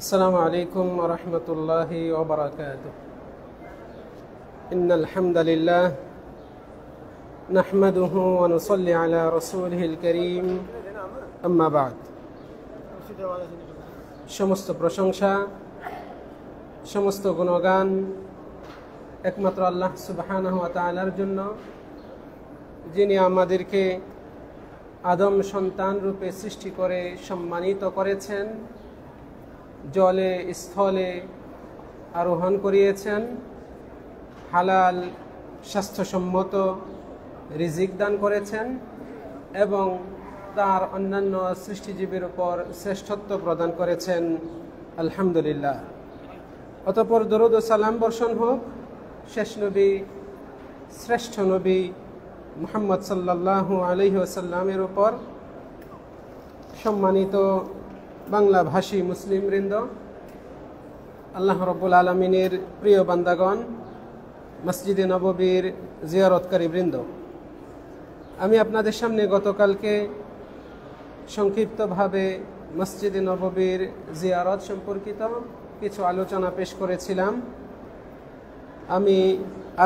السلام عليكم ورحمة الله وبركاته. إن الحمد لله نحمده ونصلي على رسوله الكريم أما بعد. সমস্ত প্রশংসা, সমস্ত গুণগান একমাত্র আল্লাহ সুবহানাহু ওয়া তাআলার জন্য, যিনি আমাদেরকে আদম সন্তান রূপে সৃষ্টি করে সম্মানিত করেছেন, জলে স্থলে আরোহণ করিয়েছেন, হালাল স্বাস্থ্যসম্মত রিজিক দান করেছেন এবং তার অন্যান্য সৃষ্টিজীবীর উপর শ্রেষ্ঠত্ব প্রদান করেছেন। আলহামদুলিল্লাহ। অতঃপর দরুদ ও সালাম বর্ষণ হোক শেষ নবী, শ্রেষ্ঠ নবী মুহাম্মদ সাল্লাল্লাহু আলাইহি ওয়াসাল্লামের উপর। সম্মানিত বাংলাভাষী মুসলিম বৃন্দ, আল্লাহ রাব্বুল আলামিনের প্রিয় বান্দাগণ, মসজিদে নববীর জিয়ারতকারী বৃন্দ, আমি আপনাদের সামনে গতকালকে সংক্ষিপ্তভাবে মসজিদে নববীর জিয়ারত সম্পর্কিত কিছু আলোচনা পেশ করেছিলাম। আমি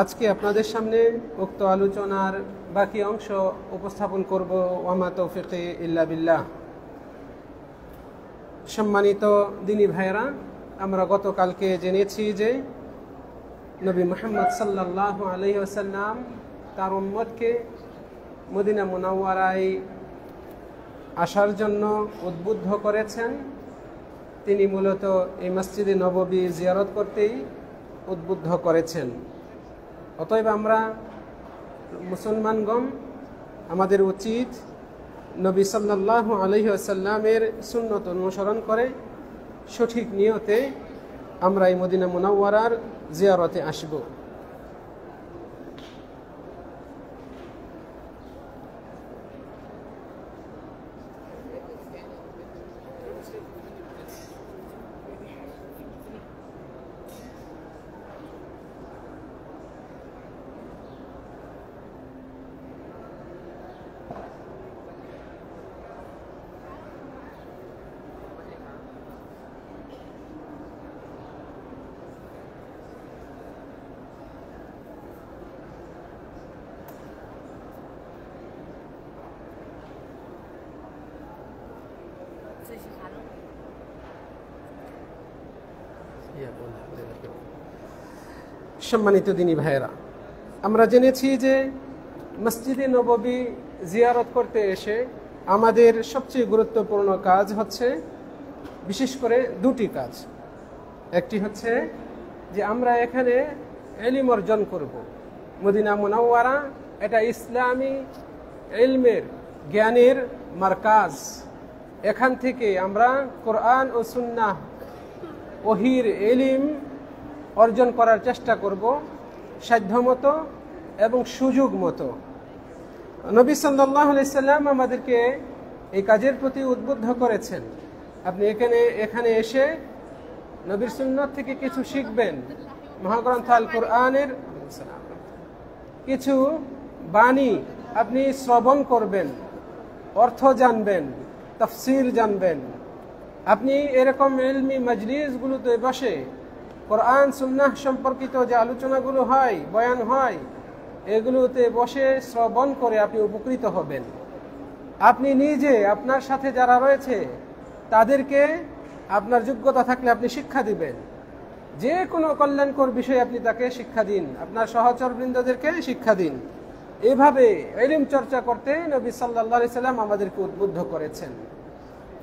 আজকে আপনাদের সামনে উক্ত আলোচনার বাকি অংশ উপস্থাপন করব। ওয়ামা তৌফিকি ইল্লা বিল্লাহ। সম্মানিত দিনী ভাইরা, আমরা গতকালকে জেনেছি যে নবী মুহাম্মদ সাল্লাল্লাহু আলাইহি ওয়াসাল্লাম তার উম্মতকে মদিনা মুনাওয়ারায় আসার জন্য উদ্বুদ্ধ করেছেন। তিনি মূলত এই মসজিদে নববী জিয়ারত করতেই উদ্বুদ্ধ করেছেন। অতএব আমরা মুসলমানগণ, আমাদের উচিত নবী সাল্লাল্লাহু আলাইহি ওয়াসাল্লামের সুন্নত অনুসরণ করে সঠিক নিয়তে আমরা এই মদিনা মুনাওয়ারার জিয়ারতে আসব। সম্মানিত দিনী ভাইয়েরা, আমরা জেনেছি যে মসজিদে নববী জিয়ারত করতে এসে আমাদের সবচেয়ে গুরুত্বপূর্ণ কাজ হচ্ছে, বিশেষ করে দুটি কাজ। একটি হচ্ছে যে আমরা এখানে ইলম অর্জন করব। মদিনা মুনাওয়ারা এটা ইসলামী ইলমের, জ্ঞানের মারকাজ। এখান থেকে আমরা কোরআন ও সুন্নাহ, ওহির ইলম অর্জন করার চেষ্টা করব সাধ্যমতো এবং সুযোগ মতো। নবী সাল্লাল্লাহু আলাইহি সাল্লাম আমাদেরকে এই কাজের প্রতি উদ্বুদ্ধ করেছেন। আপনি এখানে এসে নবীর সুন্নাত থেকে কিছু শিখবেন, মহাগ্রন্থ আল কোরআনের কিছু বাণী আপনি শ্রবণ করবেন, অর্থ জানবেন, তাফসীর জানবেন। আপনি এরকম ইলমি মজলিসগুলোতে বসে কোরআন সুন্নাহ সম্পর্কিত যে আলোচনাগুলো হয়, বয়ান হয়, এগুলোতে বসে শ্রবণ করে আপনি উপকৃত হবেন। আপনি নিজে, আপনার সাথে যারা রয়েছে তাদেরকে আপনার যোগ্যতা থাকলে আপনি শিক্ষা দিবেন। যে কোনো কল্যাণকর বিষয়ে আপনি তাকে শিক্ষা দিন, আপনার সহচরবৃন্দদেরকে শিক্ষা দিন। এভাবে ইলম চর্চা করতে নবী সাল্লাল্লাহু আলাইহি সাল্লাম আমাদেরকে উদ্বুদ্ধ করেছেন।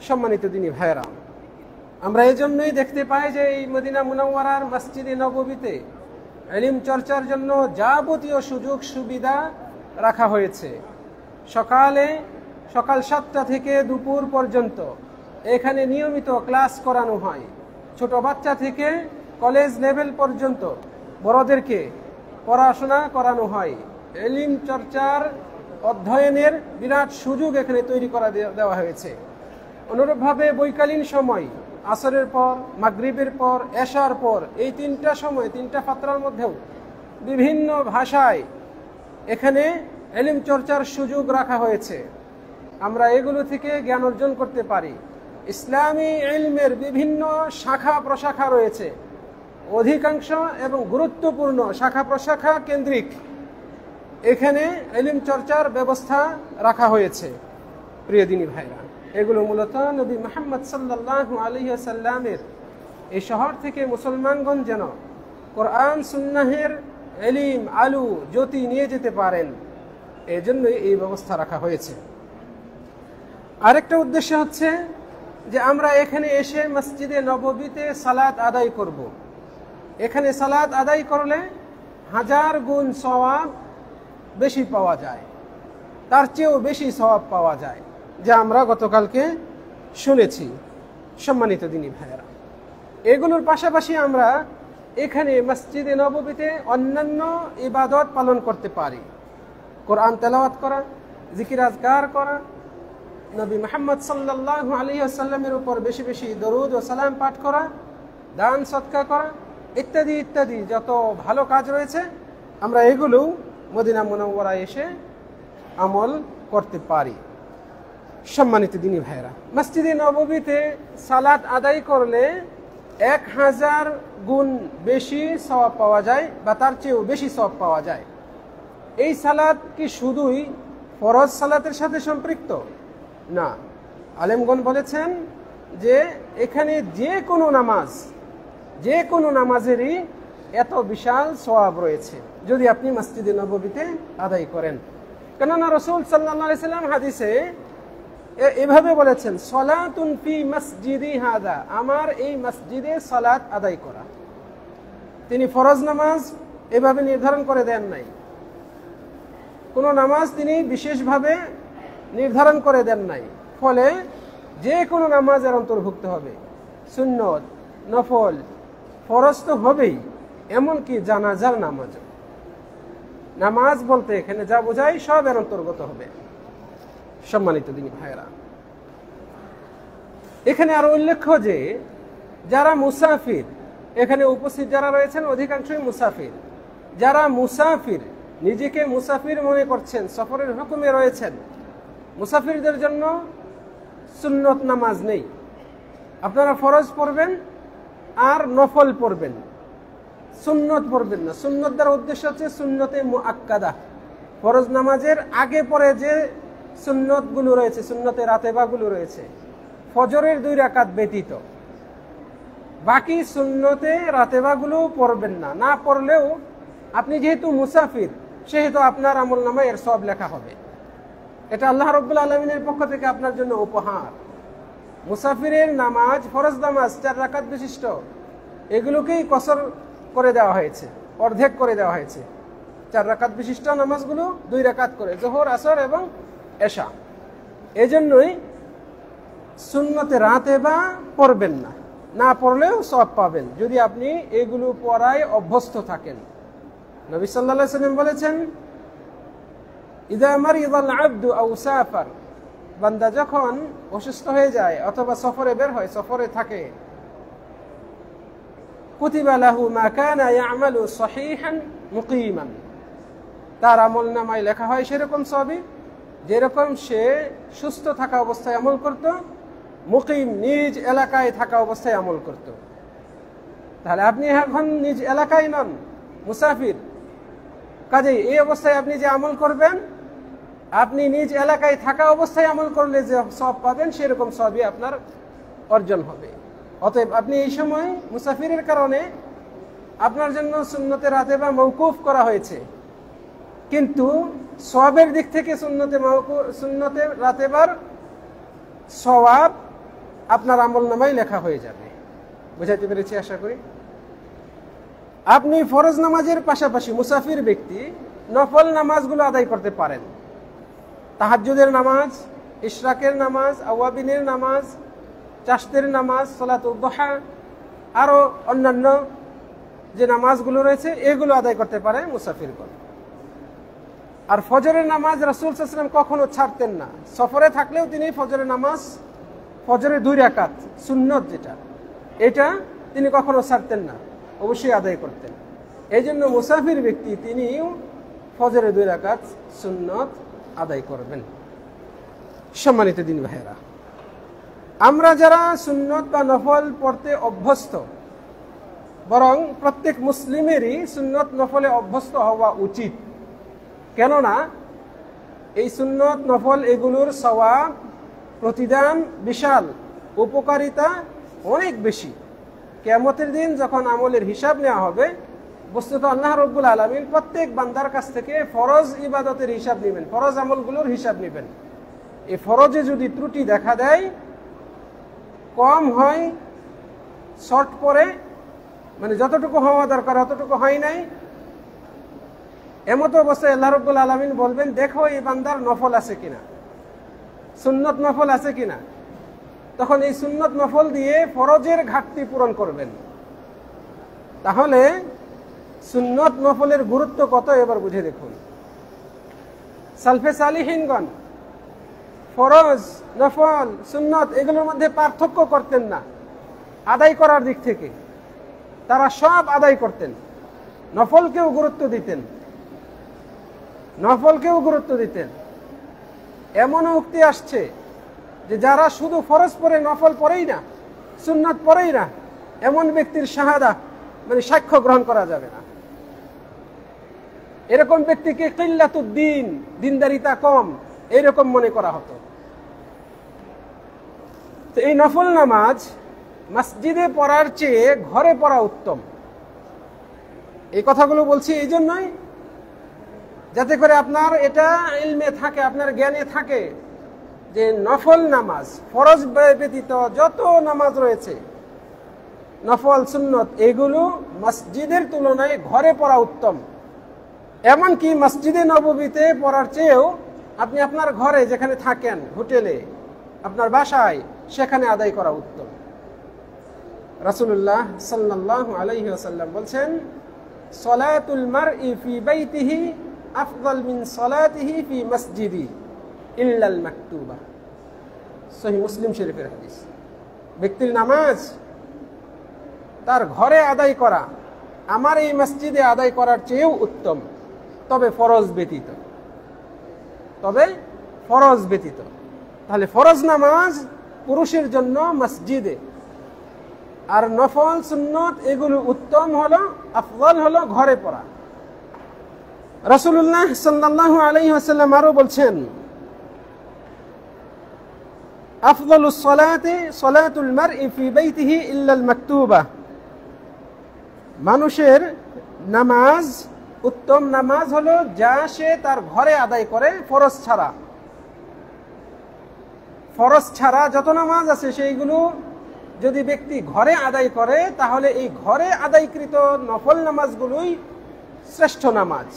সম্মানিত দিনী ভাইরা, আমরা এই জন্যই দেখতে পাই যে এই মদিনা মুনাওয়ারার মসজিদে নববীতে ইলম চর্চার জন্য যাবতীয় সুযোগ সুবিধা রাখা হয়েছে। সকাল 7টা থেকে দুপুর পর্যন্ত এখানে নিয়মিত ক্লাস করানো হয়। ছোট বাচ্চা থেকে কলেজ লেভেল পর্যন্ত বড়দেরকে পড়াশোনা করানো হয়। ইলম চর্চার, অধ্যয়নের বিরাট সুযোগ এখানে তৈরি করে দেওয়া হয়েছে। অনুরূপভাবে বৈকালীন সময়, আসরের পর, মাগরিবের পর, এশার পর, এই তিনটা সময়, তিনটা ফাতরার মধ্যেও বিভিন্ন ভাষায় এখানে ইলম চর্চার সুযোগ রাখা হয়েছে। আমরা এগুলো থেকে জ্ঞান অর্জন করতে পারি। ইসলামী ইলমের বিভিন্ন শাখা প্রশাখা রয়েছে, অধিকাংশ এবং গুরুত্বপূর্ণ শাখা প্রশাখা কেন্দ্রিক এখানে ইলম চর্চার ব্যবস্থা রাখা হয়েছে। প্রিয় দিনী ভাইরা, এগুলো মূলত নবী মুহাম্মদ সাল্লাল্লাহু আলাইহি ওয়াসাল্লামের এই শহর থেকে মুসলমানগণ যেন কোরআন সুন্নাহের ইলম আলু জ্যোতি নিয়ে যেতে পারেন, এজন্যই এই ব্যবস্থা রাখা হয়েছে। আরেকটা উদ্দেশ্য হচ্ছে যে আমরা এখানে এসে মসজিদে নববীতে সালাত আদায় করব। এখানে সালাত আদায় করলে 1000 গুণ সওয়াব বেশি পাওয়া যায়, তার চেয়েও বেশি সওয়াব পাওয়া যায়, যা আমরা গতকালকে শুনেছি। সম্মানিত দিনী ভাইয়েরা, এগুলোর পাশাপাশি আমরা এখানে মসজিদে নববীতে অন্যান্য ইবাদত পালন করতে পারি। কোরআন তেলাওয়াত করা, জিকির আজকার করা, নবী মুহাম্মদ সাল্লাল্লাহু আলাইহি ওয়াসাল্লামের উপর বেশি বেশি দরুদ ও সালাম পাঠ করা, দান সদকা করা ইত্যাদি ইত্যাদি যত ভালো কাজ রয়েছে আমরা এগুলো মদিনা মুনাওয়ারায় এসে আমল করতে পারি। সম্মানিত দিনী ভাইরা, মসজিদে নববীতে সালাত আদায় করলে 1000 গুণ বেশি সওয়াব পাওয়া যায় বা তার চেয়েও বেশি সওয়াব পাওয়া যায়। এই সালাত কি শুধুই ফরজ সালাতের সাথে সম্পৃক্ত? না, আলেমগণ বলেছেন যে এখানে যে কোনো নামাজেরই এত বিশাল সওয়াব রয়েছে যদি আপনি মসজিদে নববীতে আদায় করেন। কেননা রাসূল সাল্লাল্লাহু আলাইহি সাল্লাম হাদিসে এভাবে বলেছেন, সলাতুন ফি মসজিদি হাদা, আমার এই মসজিদে সালাত আদায় করা। তিনি ফরজ নামাজ এভাবে নির্ধারণ করে দেন নাই, কোনো নামাজ তিনি বিশেষভাবে নির্ধারণ করে দেন নাই, ফলে যে কোনো নামাজের অন্তর্ভুক্ত হবে। সুন্নত, নফল, ফরজ তো হবেই, এমনকি জানাজার নামাজ। নামাজ বলতে এখানে যা বোঝায় সব এর অন্তর্গত হবে। সম্মানিত দিনী ভাইরা, এখানে আরো উল্লেখ্য যে যারা মুসাফির, এখানে উপস্থিত যারা রয়েছেন অধিকাংশই মুসাফির। যারা মুসাফির, নিজেকে মুসাফির মনে করছেন, সফরের হুকুমে রয়েছেন, মুসাফিরদের জন্য সুন্নত নামাজ নেই। আপনারা ফরজ পড়বেন আর নফল পড়বেন, সুন্নত পড়বেন না। সুন্নত দ্বারা উদ্দেশ্য হচ্ছে সুন্নতে মুআক্কাদা, ফরজ নামাজের আগে পরে যে সুন্নতগুলো রয়েছে, সুন্নতে রাতেবাগুলো রয়েছে, ফজরের 2 রাকাত ব্যতীত বাকি সুন্নতে রাতেবাগুলো পড়বেন না। না পড়লেও আপনি যেহেতু মুসাফির, সেহেতু আপনার আমলনামায় এর সওয়াব লেখা হবে। এটা আল্লাহ রাব্বুল আলামিনের পক্ষ থেকে আপনার জন্য উপহার। মুসাফিরের নামাজ, ফরজ নামাজ 4 রাকাত বিশিষ্ট, এগুলোকেই কসর করে দেওয়া হয়েছে, অর্ধেক করে দেওয়া হয়েছে। 4 রাকাত বিশিষ্ট নামাজগুলো 2 রাকাত করে, যোহর, আসর এবং এশা। এজন্যই সুন্নতে রাতেবা পড়বেন না, না পড়লেও সওয়াব পাবেন যদি আপনি এগুলো পড়ায় অভ্যস্ত থাকেন। নবী সাল্লাল্লাহু আলাইহি ওয়াসাল্লাম বলেছেন, ইযা মারিদাল আবদু আও সাফার, বান্দা যখন অসুস্থ হয়ে যায় অথবা সফরে বের হয়, সফরে থাকে, কুতিবা লাহু মা কানা ইয়ামালু সহিহান মুকিমান, তার আমলনামায় লেখা হয় সেরকম সবই যেরকম সে সুস্থ থাকা অবস্থায় আমল করত, মুকিম নিজ এলাকায় থাকা অবস্থায় আমল করত। তাহলে আপনি এখন নিজ এলাকায় নন, মুসাফির, কাজেই এই অবস্থায় আপনি যে আমল করবেন, আপনি নিজ এলাকায় থাকা অবস্থায় আমল করলে যে সওয়াব পাবেন সেরকম সওয়াবই আপনার অর্জন হবে। অতএব আপনি এই সময় মুসাফিরের কারণে আপনার জন্য সুন্নতে রাতেবা মওকুফ করা হয়েছে, কিন্তু সওয়াবের দিক থেকে সুন্নতে রাতেবার সওয়াব আপনার আমলনামায় লেখা হয়ে যাবে। বুঝাইতে পেরেছি আশা করি। আপনি ফরজ নামাজের পাশাপাশি মুসাফির ব্যক্তি নফল নামাজগুলো আদায় করতে পারেন। তাহাজ্জুদের নামাজ, ইশরাকের নামাজ, আওয়াবিনের নামাজ, চাশতের নামাজ, সালাতুদ দুহা, আরো অন্যান্য যে নামাজগুলো রয়েছে এগুলো আদায় করতে পারে মুসাফিরগণ। আর ফজরের নামাজ রাসূল সাল্লাল্লাহু আলাইহি ওয়াসাল্লাম কখনো ছাড়তেন না। সফরে থাকলেও তিনি ফজরের নামাজ, ফজরের 2 রাকাত সুন্নত যেটা, এটা তিনি কখনো ছাড়তেন না, অবশ্যই আদায় করতেন। এই জন্য মুসাফির ব্যক্তি তিনিও ফজরের 2 রাকাত সুন্নত আদায় করবেন। সম্মানিত দিনী ভাইয়েরা, আমরা যারা সুন্নত বা নফল পড়তে অভ্যস্ত, বরং প্রত্যেক মুসলিমেরই সুন্নত নফলে অভ্যস্ত হওয়া উচিত। কেননা এই সুন্নত নফল এগুলোর সওয়াব, প্রতিদান বিশাল, উপকারিতা অনেক বেশি। কিয়ামতের দিন যখন আমলের হিসাব নেওয়া হবে, বস্তুত আল্লাহ রাব্বুল আলামিন প্রত্যেক বান্দার কাছ থেকে ফরজ ইবাদতের হিসাব নেবেন, ফরজ আমলগুলোর হিসাব নেবেন। এই ফরজে যদি ত্রুটি দেখা দেয়, কম হয়, শর্ট পড়ে, মানে যতটুকু হওয়া দরকার অতটুকু হয় নাই, এমতো অবস্থায় আল্লাহ রাব্বুল আলামিন বলবেন, দেখো এই বান্দার নফল আছে কিনা, সুন্নত নফল আছে কিনা। তখন এই সুন্নত নফল দিয়ে ফরজের ঘাটতি পূরণ করবেন। তাহলে সুন্নত নফলের গুরুত্ব কত এবার বুঝে দেখুন। সালফে সালিহিনগণ ফরজ, নফল, সুন্নত এগুলোর মধ্যে পার্থক্য করতেন না আদায় করার দিক থেকে। তারা সব আদায় করতেন, নফলকেও গুরুত্ব দিতেন, নফলকেও গুরুত্ব দিতেন। এমনও উক্তি আসছে যে যারা শুধু ফরজ পড়ে, নফল পড়েই না, সুন্নত পড়েই না, এমন ব্যক্তির শাহাদা মানে সাক্ষ্য গ্রহণ করা যাবে না। এরকম ব্যক্তিকে কিল্লাতুদ্দিন, দিনদারিতা কম, এইরকম মনে করা হতো। তো এই নফল নামাজ মসজিদে পড়ার চেয়ে ঘরে পড়া উত্তম। এই কথাগুলো বলছি এই জন্যই যাতে করে আপনার এটা ইলমে থাকে, আপনার জ্ঞানে থাকে যে নফল নামাজ, ফরজ ব্যতীত যত নামাজ রয়েছে, নফল সুন্নত, এগুলো মসজিদের তুলনায় ঘরে পড়া উত্তম। এমনকি মসজিদে নববীতে পড়ার চেয়েও আপনি আপনার ঘরে যেখানে থাকেন, হোটেলে, আপনার বাসায়, সেখানে আদায় করা উত্তম। রাসূলুল্লাহ সাল্লাল্লাহু আলাইহি ওয়াসাল্লাম বলছেন, সলাতুল মারই ফি বাইতিহি আফদাল মিন সলাতিহি ফি মসজিদি ইল্লাল মাকতুবা। সহিহ মুসলিম শরীফের হাদিস। ব্যক্তির নামাজ তার ঘরে আদায় করা আমার এই মসজিদে আদায় করার চেয়েও উত্তম, তবে ফরজ ব্যতীত, তবে ফরজ ব্যতীত। তাহলে ফরজ নামাজ পুরুষের জন্য মসজিদে, আর নফল সুন্নত এগুলো উত্তম হলো, আফদল হলো ঘরে পড়া। রাসূলুল্লাহ সাল্লাল্লাহু আলাইহি ওয়াসাল্লাম আরো বলছেন, আফদলুস সালাতি সালাতুল মারই ফি বাইতিহি ইল্লাল মাকতুবা। মানুষের নামাজ, উত্তম নামাজ হলো যা সে তার ঘরে আদায় করে, ফরজ ছাড়া। ফরজ ছাড়া যত নামাজ আছে সেইগুলো যদি ব্যক্তি ঘরে আদায় করে, তাহলে এই ঘরে আদায়কৃত নফল নামাজগুলোই শ্রেষ্ঠ নামাজ।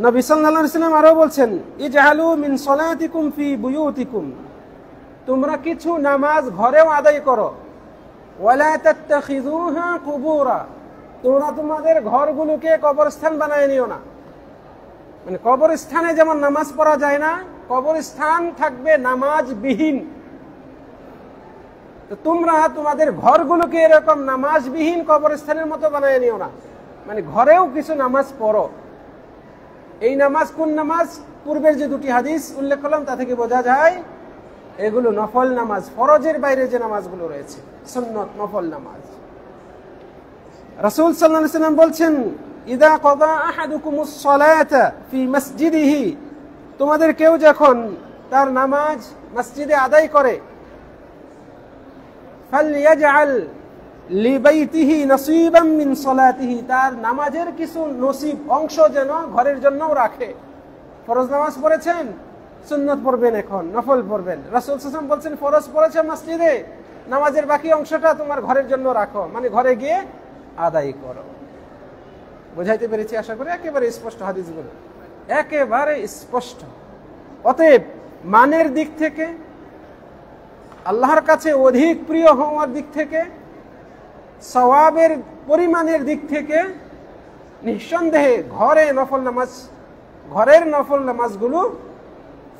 নবী সাল্লাল্লাহু আলাইহি ওয়াসাল্লাম আরো বলছেন, ইজআলু মিন সলাতিকুম ফি বুয়ুতিকুম। তোমরা কিছু নামাজ ঘরেও আদায় করো, ওয়ালা তাত্তাখিযুহা কুবুরা। তোমরা তোমাদের ঘরগুলোকে কবরস্থান বানায় নিও না। মানে কবরস্থানে যেমন নামাজ পড়া যায় না, কবরস্থান থাকবে নামাজবিহীন। তো তোমরা তোমাদের ঘরগুলোকে এরকম নামাজবিহীন কবরস্থানের মতো বানায় নিও না। মানে ঘরেও কিছু নামাজ পড়ো। এই নামাজ কোন নামাজ? পূর্বের যে দুটি হাদিস উল্লেখ করলাম তা থেকে বোঝা যায় এগুলো নফল নামাজ, ফরজের বাইরে যে নামাজগুলো রয়েছে, সুন্নত নফল নামাজ। রাসূল সাল্লাল্লাহু আলাইহি ওয়াসাল্লাম বলছেন, ইদা কাদা আহাদুকুমুস সালাতা ফি মসজিদিহি। তোমাদের কেউ যখন তার নামাজ মসজিদে আদায় করে, ফালইয়াজআল লিবাইতিহি নসীবাম মিন সালাতিহি। তার নামাজের কিছু নসিব, অংশ যেন ঘরের জন্যও রাখে। ফরজ নামাজ পড়েছেন, সুন্নত পড়বেন, এখন নফল পড়বেন। রাসূল সাল্লাল্লাহু আলাইহি ওয়াসাল্লাম বলছেন, ফরজ পড়েছে মসজিদে, নামাজের বাকি অংশটা তোমার ঘরের জন্য রাখো, মানে ঘরে গিয়ে আদায় করো। বুঝাইতে পেরেছি আশা করি? একেবারে স্পষ্ট হাদিসগুলো, একেবারে স্পষ্ট। অতএব মানের দিক থেকে, আল্লাহর কাছে অধিক প্রিয় হওয়ার দিক থেকে, সওয়াবের পরিমাণের দিক থেকে নিঃসন্দেহে ঘরের নফল নামাজগুলো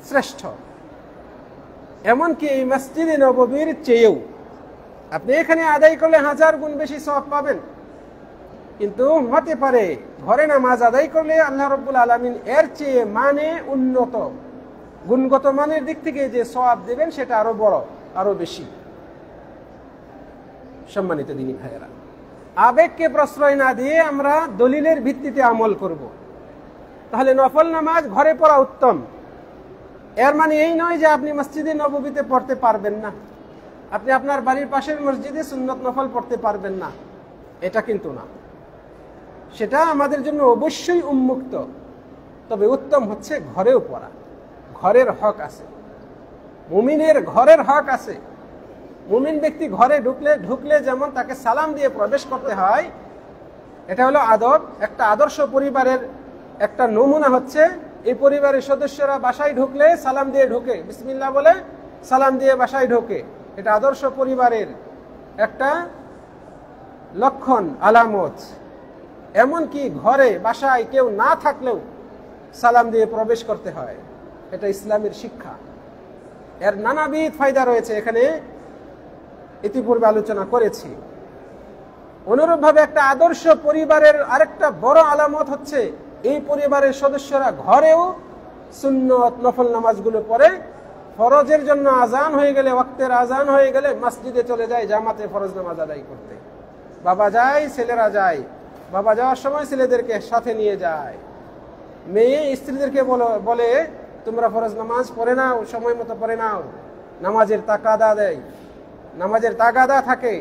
শ্রেষ্ঠ। এমনকি এই মসজিদে নববীর চেয়েও। আপনি এখানে আদায় করলে 1000 গুণ বেশি সওয়াব পাবেন, কিন্তু হতে পারে ঘরে নামাজ আদায় করলে আল্লাহ রাব্বুল আলামিন এর চেয়ে মানে উন্নত, গুণগত মানের দিক থেকে যে সওয়াব দেবেন সেটা আরো বড়। আরো বেশি। সম্মানিত দিনী ভাইয়েরা, আবেগকে প্রশ্রয় না দিয়ে আমরা দলিলের ভিত্তিতে আমল করব। তাহলে নফল নামাজ ঘরে পড়া উত্তম। এর মানে এই নয় যে আপনি মসজিদে নববীতে পড়তে পারবেন না, আপনি আপনার বাড়ির পাশের মসজিদে সুন্নত নফল পড়তে পারবেন না, এটা কিন্তু না। সেটা আমাদের জন্য অবশ্যই উন্মুক্ত। তবে উত্তম হচ্ছে ঘরেও পড়া। ঘরের হক আছে, মুমিনের ঘরের হক আছে। মুমিন ব্যক্তি ঘরে ঢুকলে যেমন তাকে সালাম দিয়ে প্রবেশ করতে হয়, এটা হলো আদব। একটা আদর্শ পরিবারের একটা নমুনা হচ্ছে এই পরিবারের সদস্যরা বাসায় ঢুকলে সালাম দিয়ে ঢোকে, বিসমিল্লাহ বলে সালাম দিয়ে বাসায় ঢোকে। এটা আদর্শ পরিবারের একটা লক্ষণ, আলামত। এমনকি ঘরে বাসায় কেউ না থাকলেও সালাম দিয়ে প্রবেশ করতে হয়, এটা ইসলামের শিক্ষা। এর নানাবিধ ফায়দা রয়েছে, এখানে ইতিপূর্বে আলোচনা করেছি। অনুরূপভাবে একটা আদর্শ পরিবারের আরেকটা বড় আলামত হচ্ছে এই পরিবারের সদস্যরা ঘরেও সুন্নত নফল নামাজগুলো পড়ে। ফরজের জন্য আজান হয়ে গেলে, ওয়াক্তের আজান হয়ে গেলে মসজিদে চলে যায় জামাতে ফরজ নামাজ আদায় করতে। বাবা যায়, ছেলেরা যায়। বাবা যাওয়ার সময় ছেলেদেরকে সাথে নিয়ে যায়। মেয়ে স্ত্রীদেরকে বলে তোমরা ফরজ নামাজ পড়ে নাও, সময় মতো পড়ে নাও। নামাজের তাকাদা দেয়, নামাজের তাগাদা থাকে।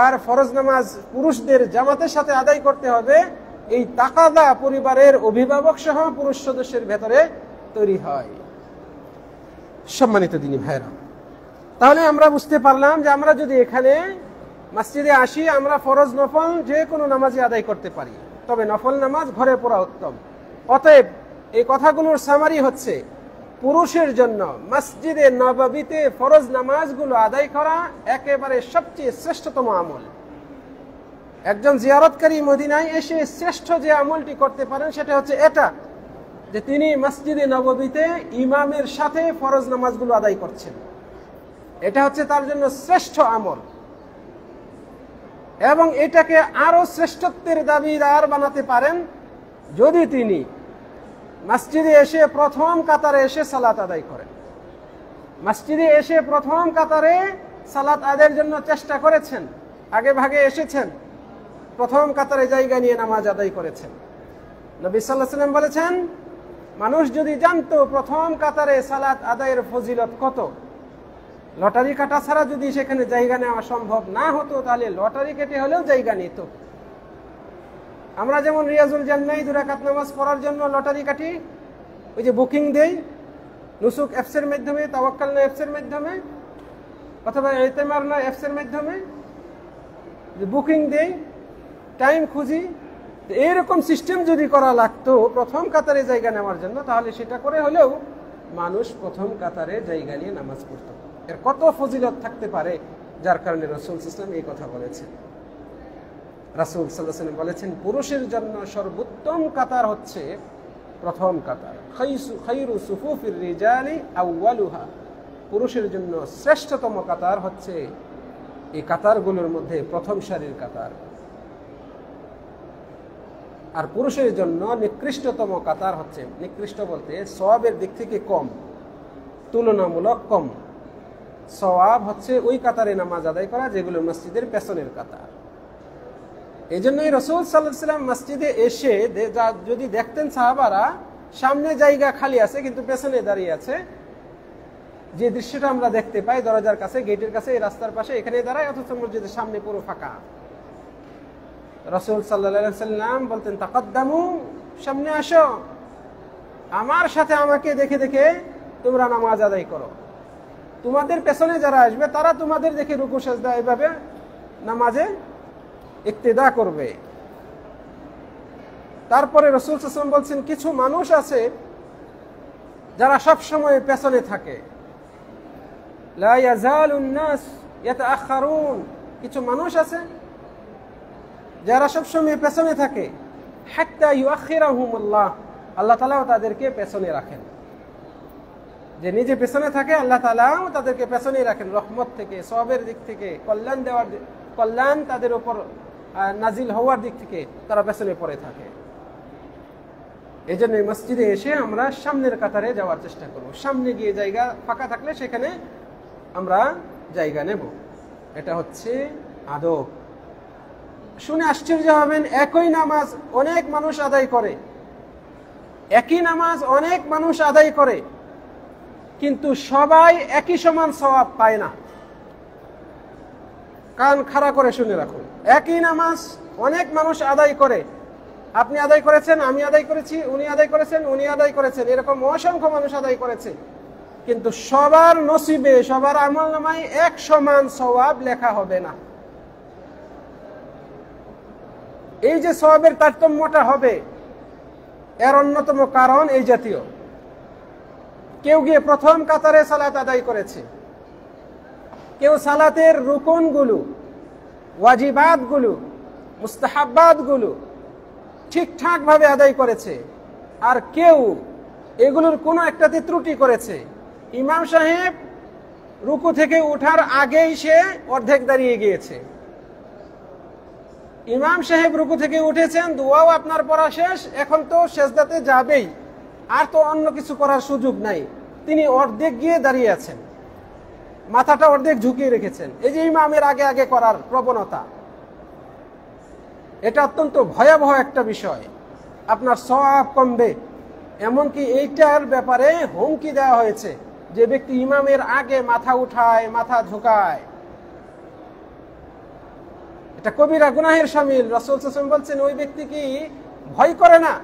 আর ফরজ নামাজ পুরুষদের জামাতের সাথে আদায় করতে হবে, এই তাকাদা পরিবারের অভিভাবক সহ পুরুষ সদস্যের ভেতরে তৈরি হয়। সম্মানিত দিনী ভাইরা, তাহলে আমরা বুঝতে পারলাম যে আমরা যদি এখানে মসজিদে আসি, আমরা ফরজ নফল যে কোনো নামাজই আদায় করতে পারি, তবে নফল নামাজ ঘরে পড়া উত্তম। অতএব এই কথাগুলোর সামারি হচ্ছে, পুরুষের জন্য মসজিদে নববীতে ফরজ নামাজগুলো আদায় করা একেবারে সবচেয়ে শ্রেষ্ঠতম আমল। একজন জিয়ারতকারী মদিনায় এসে শ্রেষ্ঠ যে আমলটি করতে পারেন সেটা হচ্ছে এটা, যে তিনি মসজিদে নববীতে ইমামের সাথে ফরজ নামাজগুলো আদায় করছেন। এটা হচ্ছে তার জন্য শ্রেষ্ঠ আমল, এবং এটাকে আরো শ্রেষ্ঠত্বের দাবিদার বানাতে পারেন যদি তিনি মসজিদে এসে প্রথম কাতারে এসে সালাত আদায় করেন। মসজিদে এসে প্রথম কাতারে সালাত আদায়ের জন্য চেষ্টা করেছেন, আগে ভাগে এসেছেন, প্রথম কাতারে জায়গা নিয়ে নামাজ আদায় করেছেন। নবী সাল্লাল্লাহু আলাইহি ওয়াসাল্লাম বলেছেন, মানুষ যদি জানতো প্রথম কাতারে সালাত আদায়ের ফজিলত কত, লটারি কাটা ছাড়া যদি সেখানে জায়গা নেওয়া সম্ভব না হতো, তাহলে লটারি কেটে হলেও জায়গা নিত। আমরা যেমন রিয়াজুল জান্নাহ 2 রাকাত নামাজ পড়ার জন্য লটারি কাটি, ওই যে বুকিং দেই নুসুক অ্যাপসের মাধ্যমে, তাওয়াক্কাল না অ্যাপসের মাধ্যমে, অথবা ইতিমার না অ্যাপসের মাধ্যমে বুকিং দেই, টাইম খুঁজি। এইরকম সিস্টেম যদি করা লাগতো প্রথম কাতারে জায়গা নেওয়ার জন্য, তাহলে সেটা করে হলেও মানুষ প্রথম কাতারে জায়গা নিয়ে নামাজ পড়ত। এর কত ফজিলত থাকতে পারে, যার কারণে রাসূল সাল্লাল্লাহু আলাইহি ওয়াসাল্লাম এই কথা বলেছেন। রাসূল সাল্লাল্লাহু আলাইহি ওয়াসাল্লাম বলেছেন, পুরুষের জন্য সর্বোত্তম কাতার হচ্ছে প্রথম কাতার। খায়রু সুফুফির রিজালি আউয়ালুহা, পুরুষের জন্য শ্রেষ্ঠতম কাতার হচ্ছে এই কাতারগুলোর মধ্যে প্রথম সারির কাতার। আর পুরুষের জন্য নিকৃষ্টতম কাতার হচ্ছে, নিকৃষ্ট বলতে সওয়াবের দিক থেকে কম, তুলনামূলক কম সওয়াব হচ্ছে ওই কাতারে নামাজ আদায় করা যেগুলো মসজিদের পেছনের কাতার। এই জন্যই রাসূল সাল্লাল্লাহু আলাইহি ওয়াসাল্লাম মসজিদে এসে যদি দেখতেন সাহাবারা সামনে জায়গা খালি আছে কিন্তু পেছনে দাঁড়িয়ে আছে, যে দৃশ্যটা আমরা দেখতে পাই দরজার কাছে, গেটের কাছে, এই রাস্তার পাশে, এখানে দাঁড়ায়, অথচ মসজিদের সামনে পুরো ফাঁকা, রাসূল সাল্লাল্লাহু আলাইহি ওয়াসাল্লাম বলতেন, তাকাদ্দামু, সামনে আসো, আমার সাথে আমাকে দেখে দেখে তোমরা নামাজ আদায় করো। তোমাদের পেছনে যারা আসবে তারা তোমাদের দেখে রুকু সাজদা এভাবে নামাজে ইক্তেদা করবে। তারপরে রাসূল সাল্লাল্লাহু আলাইহি ওয়াসাল্লাম বলছেন, কিছু মানুষ আছে যারা সব সময় পেছনে থাকে, লা ইয়াজালুন নাস ইয়াতাআখারুন, কিছু মানুষ আছে যারা সব সময় পেছনে থাকে, হাত্তা ইউআখিরাহুমুল্লাহ, আল্লাহ তাআলাও তাদেরকে পেছনে রাখেন। যে নিজে পেছনে থাকে আল্লাহ তাআলাও তাদেরকে পেছনেই রাখেন, রহমত থেকে, সওয়াবের দিক থেকে, কল্যাণ তাদের উপর নাজিল হওয়ার দিক থেকে তারা পেছনে পড়ে থাকে। এই জন্য মসজিদে এসে আমরা সামনের কাতারে যাওয়ার চেষ্টা করব। সামনে গিয়ে জায়গা ফাঁকা থাকলে সেখানে আমরা জায়গা নেব। এটা হচ্ছে আদব। শুনে আশ্চর্য হবেন, একই নামাজ অনেক মানুষ আদায় করে, একই নামাজ অনেক মানুষ আদায় করে, কিন্তু সবাই একই সমান সওয়াব পায় না। কান খাড়া করে শুনে রাখুন, একই নামাজ অনেক মানুষ আদায় করে, আপনি আদায় করেছেন, আমি আদায় করেছি, উনি আদায় করেছেন, উনি আদায় করেছেন, এরকম অসংখ্য মানুষ আদায় করেছে, কিন্তু সবার নসিবে, সবার আমলনামায় এক সমান সওয়াব লেখা হবে না। এই যে সওয়াবের তারতম্যটা হবে, এর অন্যতম কারণ এই জাতীয়। কেউ গিয়ে প্রথম কাতারে সালাত আদায় করেছে, কেউ সালাতের রুকনগুলো, ওয়াজিবাতগুলো, মুস্তাহাব্বাতগুলো ঠিকঠাক ভাবে আদায় করেছে, আর কেউ এগুলোর কোনো একটাতে ত্রুটি করেছে। ইমাম সাহেব রুকু থেকে ওঠার আগেই সে অর্ধেক দাঁড়িয়ে গিয়েছে, ইমাম সাহেব রুকু থেকে উঠেছেন, দোয়াও আপনার পড়া শেষ, এখন তো সেজদাতে যাবেই, আর তো অন্য কিছু করার সুযোগ নাই, তিনি অর্ধেক গিয়ে দাঁড়িয়ে আছেন, মাথাটা অর্ধেক ঝুঁকিয়ে রেখেছেন। এই যে ইমামের আগে আগে করার প্রবণতা, এটা অত্যন্ত ভয়াবহ একটা বিষয়। আপনার সওয়াব কমবে, এমনকি এইটার ব্যাপারে হুমকি দেওয়া হয়েছে, যে ব্যক্তি ইমামের আগে মাথা উঠায়, মাথা ঝুঁকায়, এটা কবিরা গুনাহের শামিল। রাসূল সাল্লাল্লাহু আলাইহি ওয়াসাল্লাম বলছেন, ওই ব্যক্তি কি ভয় করে না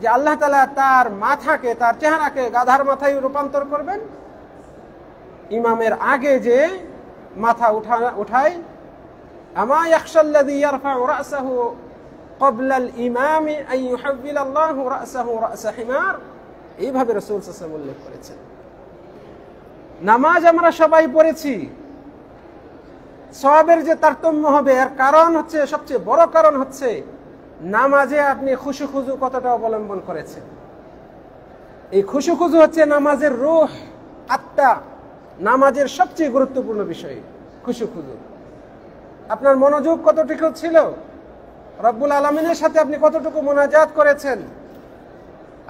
যে আল্লাহ তাআলা তার মাথাকে, তার চেহারাকে গাধার মাথায় রূপান্তর করবেন? ইমামের আগে যে মাথা উঠায়, আমা ইয়াখশাল্লাযী ইয়ারফাউ রা'সাহু ক্বাবলা আল-ইমামি আন ইউহাব্বিলা আল্লাহু রা'সাহু রা'সা হিমার, এইভাবে রাসূল সাল্লাল্লাহু আলাইহি ওয়াসাল্লাম উল্লেখ করেছেন। নামাজ আমরা সবাই পড়েছি, সওয়াবের যে তারতম্য হবে এর কারণ হচ্ছে, সবচেয়ে বড় কারণ হচ্ছে নামাজে আপনি খুশু খুজু কতটা অবলম্বন করেছেন। এই খুশু খুজু হচ্ছে নামাজের রূহ, আত্মা, নামাজের সবচেয়ে গুরুত্বপূর্ণ বিষয় খুশু খুজু। আপনার মনোযোগ কতটুকু ছিল, রব্বুল আলামিনের সাথে আপনি কতটুকু মুনাজাত করেছেন,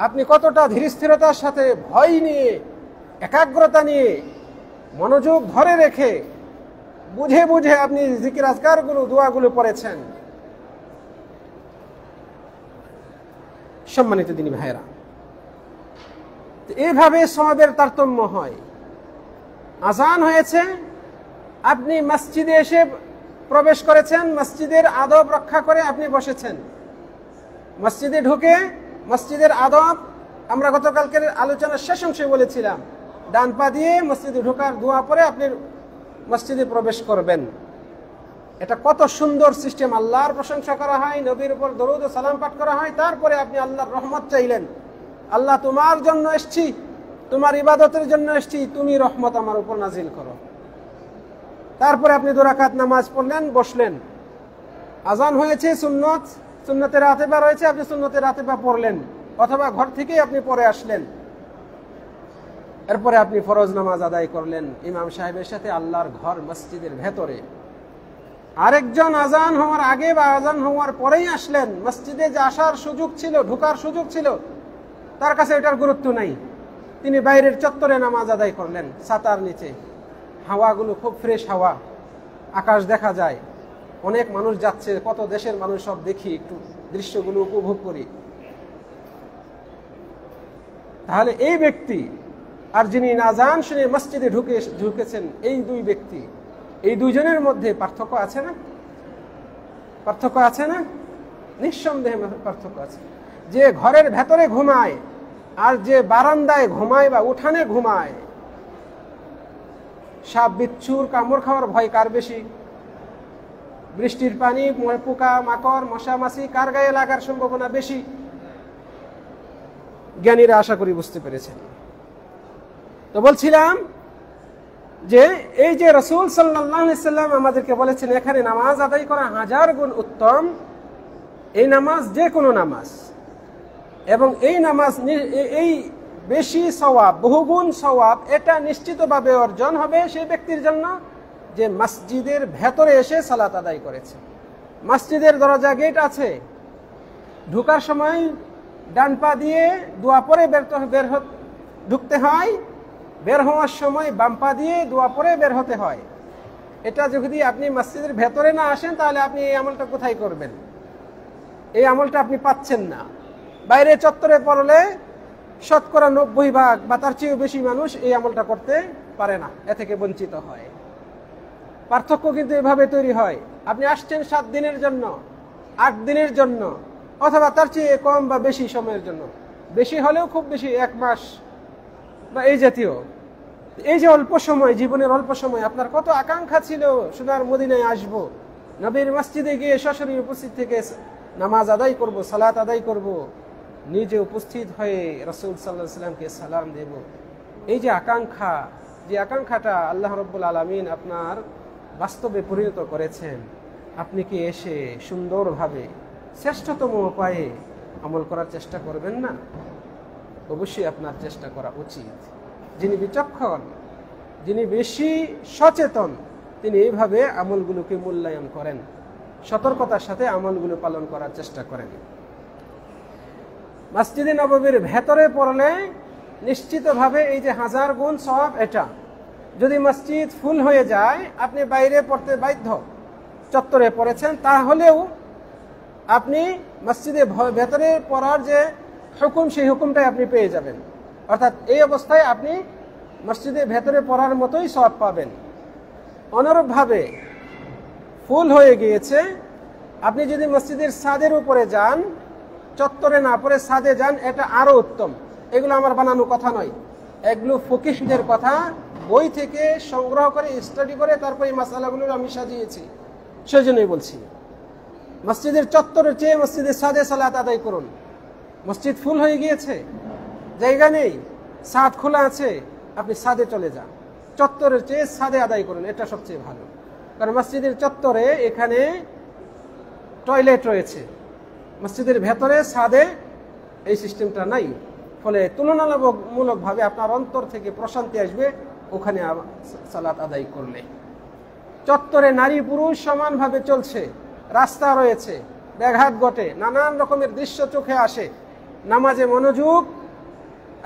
আপনি কতটা ধীরস্থিরতার সাথে, ভয় নিয়ে, একাগ্রতা নিয়ে, মনোযোগ ধরে রেখে, বুঝে বুঝে আপনি জিকির আজকারগুলো, দোয়াগুলো পড়েছেন। সম্মানিত দিনী ভাইরা, এইভাবে সওয়াবের তারতম্য হয়। আযান হয়েছে, আপনি মসজিদে এসে প্রবেশ করেছেন, মসজিদের আদব রক্ষা করে আপনি বসেছেন। মসজিদে ঢুকে মসজিদের আদব আমরা গতকালকের আলোচনার শেষ অংশে বলেছিলাম, ডান পা দিয়ে মসজিদে ঢোকার দোয়া পরে আপনি মসজিদে প্রবেশ করবেন। এটা কত সুন্দর সিস্টেম। আল্লাহর প্রশংসা করা হয়, নবীর উপর দরুদ ও সালাম পাঠ করা হয়, তারপরে আপনি আল্লাহর রহমত চাইলেন, আল্লাহ তোমার জন্য এসেছি, তোমার ইবাদতের জন্য এসেছি, তুমি রহমত আমার উপর নাজিল করো। তারপরে আপনি 2 রাকাত নামাজ পড়লেন, বসলেন। আজান হয়েছে, সুন্নতে রাতেবা রয়েছে, আপনি সুন্নতে রাতেবা পড়লেন, অথবা ঘর থেকেই আপনি পড়ে আসলেন। এরপরে আপনি ফরজ নামাজ আদায় করলেন ইমাম সাহেবের সাথে আল্লাহর ঘর মসজিদের ভেতরে। আরেকজন আজান হওয়ার আগে বা আজান হওয়ার পরেই আসলেন, মসজিদে যে আসার সুযোগ ছিল, ঢোকার সুযোগ ছিল, তার কাছে এটার গুরুত্ব নাই। তিনি বাইরের চত্বরে নামাজ আদায় করলেন, ছাতার নিচে, হাওয়াগুলো খুব ফ্রেশ হাওয়া, আকাশ দেখা যায়, অনেক মানুষ যাচ্ছে, কত দেশের মানুষ সব দেখি, একটু দৃশ্যগুলো উপভোগ করি। তাহলে এই ব্যক্তি আর যিনি আযান শুনে মসজিদে ঢুকেছেন, এই দুই ব্যক্তি, এই দুইজনের মধ্যে পার্থক্য আছে না? পার্থক্য আছে না? নিঃসন্দেহে পার্থক্য আছে। যে ঘরের ভেতরে ঘুমায় আর যে বারান্দায় ঘুমায় বা উঠানে ঘুমায়, সাপ বিচ্ছুর কামড় খাওয়ার ভয় কার বেশি? বৃষ্টির পানি, পোকা মাকড়, মশা মাছি কার গায়ে লাগার সম্ভাবনা বেশি? জ্ঞানীরা আশা করি বুঝতে পেরেছেন। তো বলছিলাম যে এই যে রাসূল সাল্লাল্লাহু আলাইহি সাল্লাম আমাদেরকে বলেছেন এখানে নামাজ আদায় করা 1000 গুণ উত্তম, এই নামাজ যে কোনো নামাজ, এবং এই নামাজ এই বেশি সওয়াব, বহুগুণ সওয়াব, এটা নিশ্চিতভাবে অর্জন হবে সেই ব্যক্তির জন্য যে মসজিদের ভেতরে এসে সালাত আদায় করেছে। মসজিদের দরজা গেট আছে, ঢোকার সময় ডান পা দিয়ে দোয়া পরে ঢুকতে হয়, বের হওয়ার সময় বাম পা দিয়ে দোয়া পড়ে বের হতে হয়। এটা যদি আপনি মসজিদের ভেতরে না আসেন তাহলে আপনি এই আমলটা কোথায় করবেন? এই আমলটা আপনি পাচ্ছেন না। বাইরে চত্বরে পড়লে শতকরা 90% বা তার চেয়েও বেশি মানুষ এই আমলটা করতে পারে না, এ থেকে বঞ্চিত হয়। পার্থক্য কিন্তু এভাবে তৈরি হয়। আপনি আসছেন 7 দিনের জন্য, 8 দিনের জন্য, অথবা তার চেয়ে কম বা বেশি সময়ের জন্য, বেশি হলেও খুব বেশি 1 মাস বা এই জাতীয়। এই যে অল্প সময়, জীবনের অল্প সময়, আপনার কত আকাঙ্ক্ষা ছিল সোনার মদিনায় আসব, নবীর মসজিদে গিয়ে সশরীরে উপস্থিত থেকে নামাজ আদায় করব, সালাত আদায় করব, নিজে উপস্থিত হয়ে রাসূল সাল্লাল্লাহু আলাইহি ওয়াসাল্লামকে সালাম দেব। এই যে আকাঙ্ক্ষা, যে আকাঙ্ক্ষাটা আল্লাহ রাব্বুল আলামিন আপনার বাস্তবে পরিণত করেছেন, আপনি কি এসে সুন্দরভাবে শ্রেষ্ঠতম উপায়ে আমল করার চেষ্টা করবেন না? অবশ্যই আপনার চেষ্টা করা উচিত। যিনি বিচক্ষণ, যিনি বেশি সচেতন, তিনি এইভাবে আমলগুলোকে মূল্যায়ন করেন, সতর্কতার সাথে আমলগুলো পালন করার চেষ্টা করেন। মসজিদে নববীর ভেতরে পড়লে নিশ্চিতভাবে এই যে 1000 গুণ সওয়াব, এটা যদি মসজিদ ফুল হয়ে যায়, আপনি বাইরে পড়তে বাধ্য, চত্বরে পড়েছেন, তাহলেও আপনি মসজিদে ভেতরে পড়ার যে হুকুম, সেই হুকুমটাই আপনি পেয়ে যাবেন। অর্থাৎ এই অবস্থায় আপনি মসজিদের ভেতরে পড়ার মতোই সওয়াব পাবেন। অনুরূপভাবে ফুল হয়ে গিয়েছে, আপনি যদি মসজিদের ছাদের উপরে যান, চত্বরে না পড়ে ছাদে যান, এটা আরো উত্তম। এগুলো আমার বানানো কথা নয়, এগুলো ফকিহদের কথা, বই থেকে সংগ্রহ করে স্টাডি করে তারপর এই মাসালাগুলো আমি সাজিয়েছি, সেজন্যই বলছি। মসজিদের চত্বরের চেয়ে মসজিদের ছাদে সালাত আদায় করুন। মসজিদ ফুল হয়ে গিয়েছে, জায়গা নেই, ছাদ খোলা আছে, আপনি ছাদে চলে যান, চত্বরের চেয়ে ছাদে আদায় করুন, এটা সবচেয়ে ভালো। কারণ মসজিদের চত্বরে এখানে টয়লেট রয়েছে, মসজিদের ভেতরে ছাদে এই সিস্টেমটা নাই। ফলে তুলনামূলকভাবে আপনার অন্তর থেকে প্রশান্তি আসবে ওখানে সালাত আদায় করলে। চত্বরে নারী পুরুষ সমানভাবে চলছে, রাস্তা রয়েছে, ব্যাঘাত ঘটে, নানান রকমের দৃশ্য চোখে আসে, নামাজে মনোযোগ